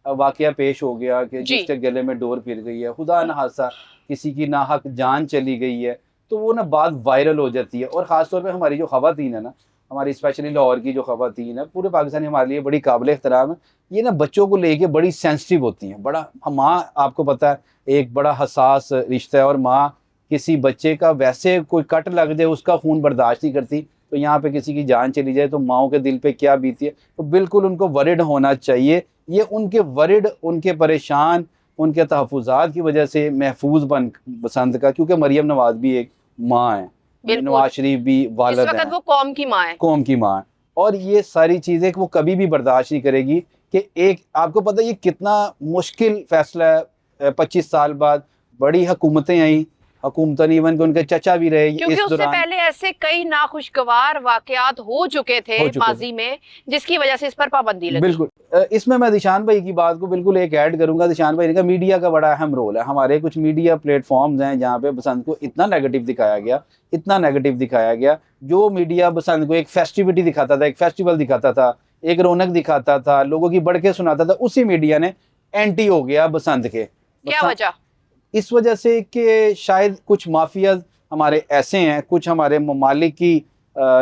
वाकया पेश हो गया कि जी। जिसके गले में डोर फिर गई है, खुदा न हादसा किसी की नाहक जान चली गई है, तो वो ना बात वायरल हो जाती है। और ख़ासतौर पे हमारी जो ख़वातीन है ना, हमारी स्पेशली लाहौर की जो ख़वातीन है, पूरे पाकिस्तान हमारे लिए बड़ी काबिल एहतराम है। ये ना बच्चों को लेके बड़ी सेंसिटिव होती हैं। बड़ा माँ, आपको पता है, एक बड़ा हसास रिश्ता है, और माँ किसी बच्चे का वैसे कोई कट लग जाए उसका खून बर्दाश्त नहीं करती, तो यहाँ पे किसी की जान चली जाए तो माओ के दिल पे क्या बीती है। तो बिल्कुल उनको वरिड होना चाहिए। ये उनके वरिड, उनके परेशान, उनके तहफ़्फ़ुज़ात की वजह से महफूज बन बसंत का, क्योंकि मरियम नवाज भी एक माँ है, बिल्कुल। नवाज शरीफ भी इस वालिद वक्त हैं, वो कौम की माँ है। कौम की माँ है। और ये सारी चीज़ें वो कभी भी बर्दाश्त नहीं करेगी कि एक, आपको पता है ये कितना मुश्किल फैसला है। 25 साल बाद बड़ी हुकूमतें आई, हुकूमतन इवन के उनके चचा भी रहे क्योंकि इस उससे दौरान, पहले ऐसे कई नाखुशगवार वाकयात हो चुके थे माजी में, जिसकी वजह से इस पर पाबंदी लगी। बिल्कुल। इसमें मैं दिशान भाई की बात को बिल्कुल एक ऐड करूंगा। दिशान भाई ने कहा मीडिया का बड़ा अहम रोल है। हमारे कुछ मीडिया प्लेटफॉर्म्स हैं जहाँ पे बसंत को इतना नेगेटिव दिखाया गया, इतना नेगेटिव दिखाया गया। जो मीडिया बसंत को एक फेस्टिविटी दिखाता था, एक फेस्टिवल दिखाता था, एक रौनक दिखाता था, लोगों की बढ़ के सुनाता था, उसी मीडिया ने एंटी हो गया बसंत के। क्या वजह? इस वजह से कि शायद कुछ माफिया हमारे ऐसे हैं, कुछ हमारे ममालिक की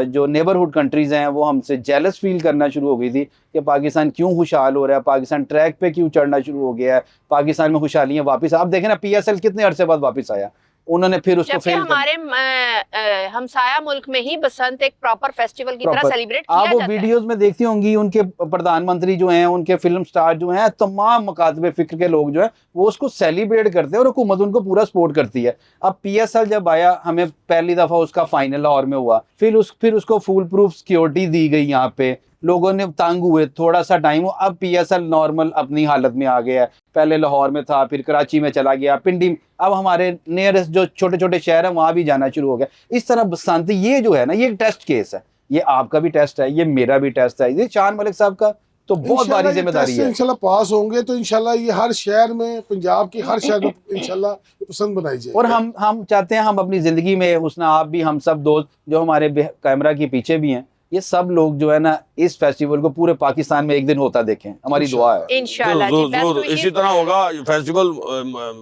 जो नेबरहुड कंट्रीज़ हैं वो हमसे जेलस फील करना शुरू हो गई थी कि पाकिस्तान क्यों खुशहाल हो रहा है, पाकिस्तान ट्रैक पे क्यों चढ़ना शुरू हो गया है, पाकिस्तान में खुशहालियाँ वापस। आप देखें ना PSL कितने अरसे बाद वापस आया, उन्होंने फिर उसको जबकि फेल कर हमारे हमसाया मुल्क में ही बसंत एक प्रॉपर फेस्टिवल की तरह प्रॉपर। सेलिब्रेट किया आप वो जाता है। वीडियोस में देखती होंगी, उनके प्रधानमंत्री जो हैं, उनके फिल्म स्टार जो हैं, तमाम मकातबे फिक्र के लोग जो हैं वो उसको सेलिब्रेट करते हैं और हुकूमत उनको पूरा सपोर्ट करती है। अब PSL जब आया, हमें पहली दफा उसका फाइनल लाहौर में हुआ, फिर उसको फुल प्रूफ सिक्योरिटी दी गई, यहाँ पे लोगों ने तंग हुए, थोड़ा सा टाइम हो, अब PSL नॉर्मल अपनी हालत में आ गया है। पहले लाहौर में था, फिर कराची में चला गया, पिंडी, अब हमारे नियरेस्ट जो छोटे छोटे शहर हैं वहां भी जाना शुरू हो गया। इस तरह बसंत ये जो है ना, ये एक टेस्ट केस है। ये आपका भी टेस्ट है, ये मेरा भी टेस्ट है, ये शान मलिक साहब का तो बहुत भारी जिम्मेदारी है। इंशाल्लाह पास होंगे तो इंशाल्लाह ये हर शहर में, पंजाब के हर शहर में इंशाल्लाह पसंद बनाई जाएगी। और हम चाहते हैं हम अपनी जिंदगी में, हुस्ना आप भी, हम सब दोस्त जो हमारे कैमरा के पीछे भी हैं, ये सब लोग जो है ना इस फेस्टिवल को पूरे पाकिस्तान में एक दिन होता देखें, हमारी दुआ है। इंशाल्लाह जी, जरूर best जरूर wishes। इसी तरह होगा ये फेस्टिवल।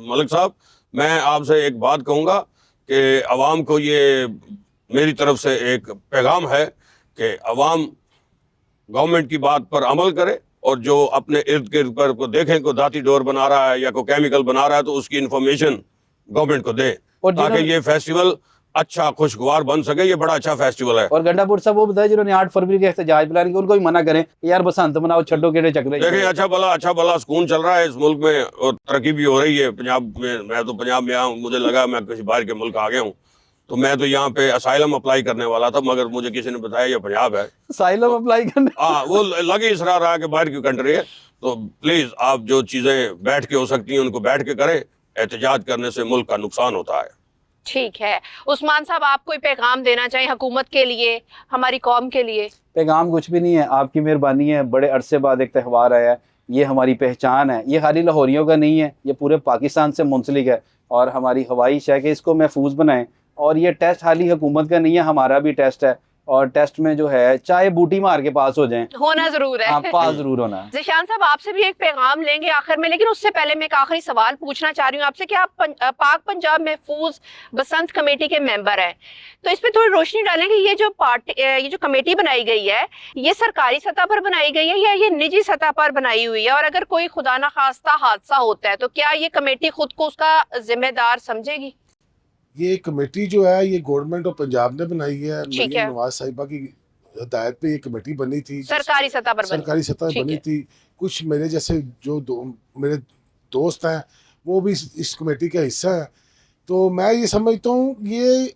मलिक साहब, मैं आपसे एक बात कहूँगा कि अवाम को ये मेरी तरफ से एक पैगाम है कि अवाम गवर्नमेंट की बात पर अमल करे और जो अपने इर्द गिर्द पर को देखें को दाती डोर बना रहा है या कोई केमिकल बना रहा है तो उसकी इंफॉर्मेशन गवर्नमेंट को दे, और ताकि ये फेस्टिवल अच्छा खुशगवार बन सके। ये बड़ा अच्छा फेस्टिवल है। और गंडापुर साहब वो बताया जिन्होंने 8 फरवरी के एहतजाज प्लान किया, उनको भी मना करें कि यार बसंत मनाओ, छड्डो केड़े चक्रे। देखिए अच्छा भला सुकून चल रहा है इस मुल्क में और तरक्की भी हो रही है पंजाब में। मैं तो पंजाब में आया हूँ, मुझे लगा मैं किसी बाहर के मुल्क आ गया हूँ, तो मैं तो यहाँ पे असाइलम अप्लाई करने वाला था, मगर मुझे किसी ने बताया ये पंजाब है। असाइलम अप्लाई करने, हाँ, वो लगे इसरा रहा कि बाहर की कंट्री है। तो प्लीज आप जो चीजें बैठ के हो सकती हैं उनको बैठ के करें। एहतजाज करने से मुल्क का नुकसान होता है। ठीक है उस्मान साहब, आप कोई पैगाम देना चाहें हुकूमत के लिए, हमारी कौम के लिए? पैगाम कुछ भी नहीं है, आपकी मेहरबानी है। बड़े अरसे बाद एक त्यौहार आया है, ये हमारी पहचान है। ये खाली लाहौरियों का नहीं है, ये पूरे पाकिस्तान से मुंसलिक है और हमारी ख्वाहिश है कि इसको महफूज बनाएं। और ये टेस्ट खाली हुकूमत का नहीं है, हमारा भी टेस्ट है। और टेस्ट में जो है चाहे बूटी मार के पास हो जाएं, होना जरूर है। हाँ, पास जरूर होना है। ज़िशान साहब, आपसे भी एक पैगाम लेंगे आखिर में, लेकिन उससे पहले मैं एक आखिरी सवाल पूछना चाह रही हूँ आपसे कि आप पाक पंजाब महफूज बसंत कमेटी के मेंबर हैं, तो इस पे थोड़ी रोशनी डालें कि ये जो कमेटी बनाई गई है, ये सरकारी सतह पर बनाई गई है या ये निजी सतह पर बनाई हुई है? और अगर कोई खुदा ना खास्ता हादसा होता है तो क्या ये कमेटी खुद को उसका जिम्मेदार समझेगी? ये कमेटी जो है ये गवर्नमेंट ऑफ पंजाब ने बनाई है। ठीक मरियम है। नवाज साहिबा की हिदायत पे ये कमेटी बनी थी, सरकारी सतह पर बनी। सरकारी सतह ठीक बनी है। थी। कुछ मेरे जैसे जो मेरे दोस्त हैं वो भी इस कमेटी का हिस्सा है। तो मैं ये समझता हूँ ये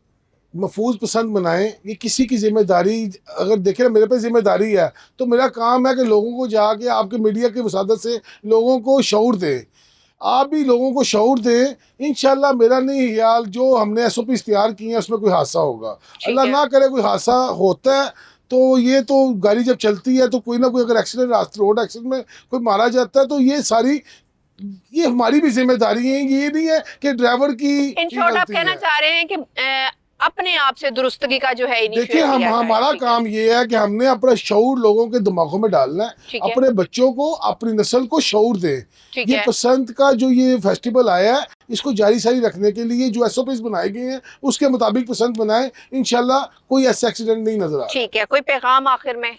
महफूज पसंद बनाएं, ये किसी की जिम्मेदारी, अगर देखें ना मेरे पे जिम्मेदारी है तो मेरा काम है कि लोगों को जाके आपके मीडिया की वसादत से लोगों को शऊर दें। आप भी लोगों को शऊर दें। इंशाल्लाह मेरा नहीं ख्याल जो हमने SOPs तैयार किए हैं उसमें कोई हादसा होगा। अल्लाह है। ना करे कोई हादसा होता है तो ये तो गाड़ी जब चलती है तो कोई ना कोई अगर एक्सीडेंट, रोड एक्सीडेंट में कोई मारा जाता है तो ये हमारी भी जिम्मेदारी है। ये नहीं है कि ड्राइवर की इन शॉर्ट आप गलती कहना है। चाह रहे हैं कि अपने आप से दुरुस्तगी का जो है देखिए हमारा काम ये है कि हमने अपना शऊर लोगों के दिमागों में डालना है, ठीक है। अपने बच्चों को, अपनी नस्ल को शऊर दें। ठीक ये है। पसंद का जो ये फेस्टिवल आया है इसको जारी सारी रखने के लिए जो SOPs बनाए गए हैं उसके मुताबिक पसंद बनाए। इंशाल्लाह कोई ऐसा एक्सीडेंट नहीं नजर आ रहा। ठीक है, कोई पैगाम आखिर में?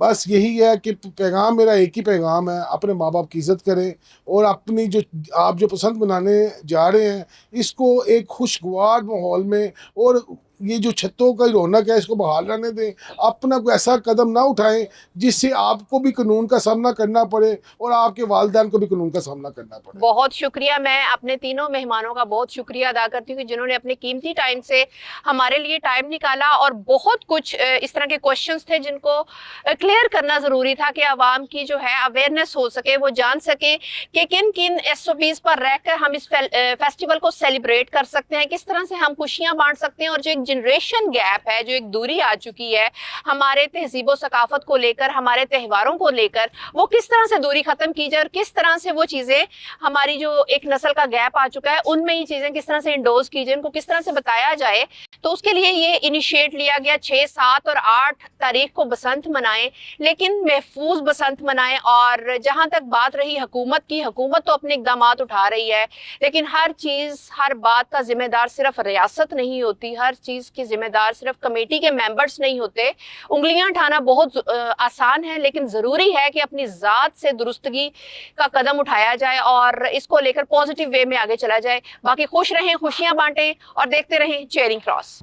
बस यही है कि पैगाम मेरा एक ही पैगाम है, अपने माँ बाप की इज़्ज़त करें और अपनी जो आप जो पसंद बनाने जा रहे हैं इसको एक खुशगवार माहौल में और ये जो छतों का रौनक है इसको बहाल रहने दें, अपना कोई ऐसा कदम ना उठाएं जिससे आपको भी कानून का सामना करना पड़े और आपके वालिदैन को भी कानून का सामना करना पड़े। बहुत शुक्रिया, मैं अपने तीनों मेहमानों का बहुत शुक्रिया अदा करती हूँ कि जिन्होंने अपने कीमती टाइम से हमारे लिए टाइम निकाला और बहुत कुछ इस तरह के क्वेश्चंस थे जिनको क्लियर करना ज़रूरी था कि आवाम की जो है अवेयरनेस हो सके, वो जान सके कि किन किन SOPs पर रहकर हम इस फेस्टिवल को सेलिब्रेट कर सकते हैं, किस तरह से हम खुशियाँ बांट सकते हैं और जो एक जनरेशन गैप है, जो एक दूरी आ चुकी है हमारे तहजीब व सकाफत को लेकर, हमारे त्योहारों को लेकर, वो किस तरह से दूरी ख़त्म की जाए और किस तरह से वो चीज़ें हमारी जो एक नस्ल का गैप आ चुका है उनमें ये चीज़ें किस तरह से इंडोज की जाए, उनको किस तरह से बताया जाए। तो उसके लिए ये इनिशिएट लिया गया 6, 7 और 8 तारीख को बसंत मनाएं, लेकिन महफूज बसंत मनाएं। और जहां तक बात रही हुकूमत की, हुकूमत तो अपने इकदाम उठा रही है, लेकिन हर चीज़, हर बात का जिम्मेदार सिर्फ रियासत नहीं होती, हर चीज़ की जिम्मेदार सिर्फ कमेटी के मेंबर्स नहीं होते। उंगलियां उठाना बहुत आसान है, लेकिन ज़रूरी है कि अपनी ज़ात से दुरुस्तगी का कदम उठाया जाए और इसको लेकर पॉजिटिव वे में आगे चला जाए। बाकी खुश रहें, खुशियां बांटें और देखते रहें चेयरिंग क्रॉस।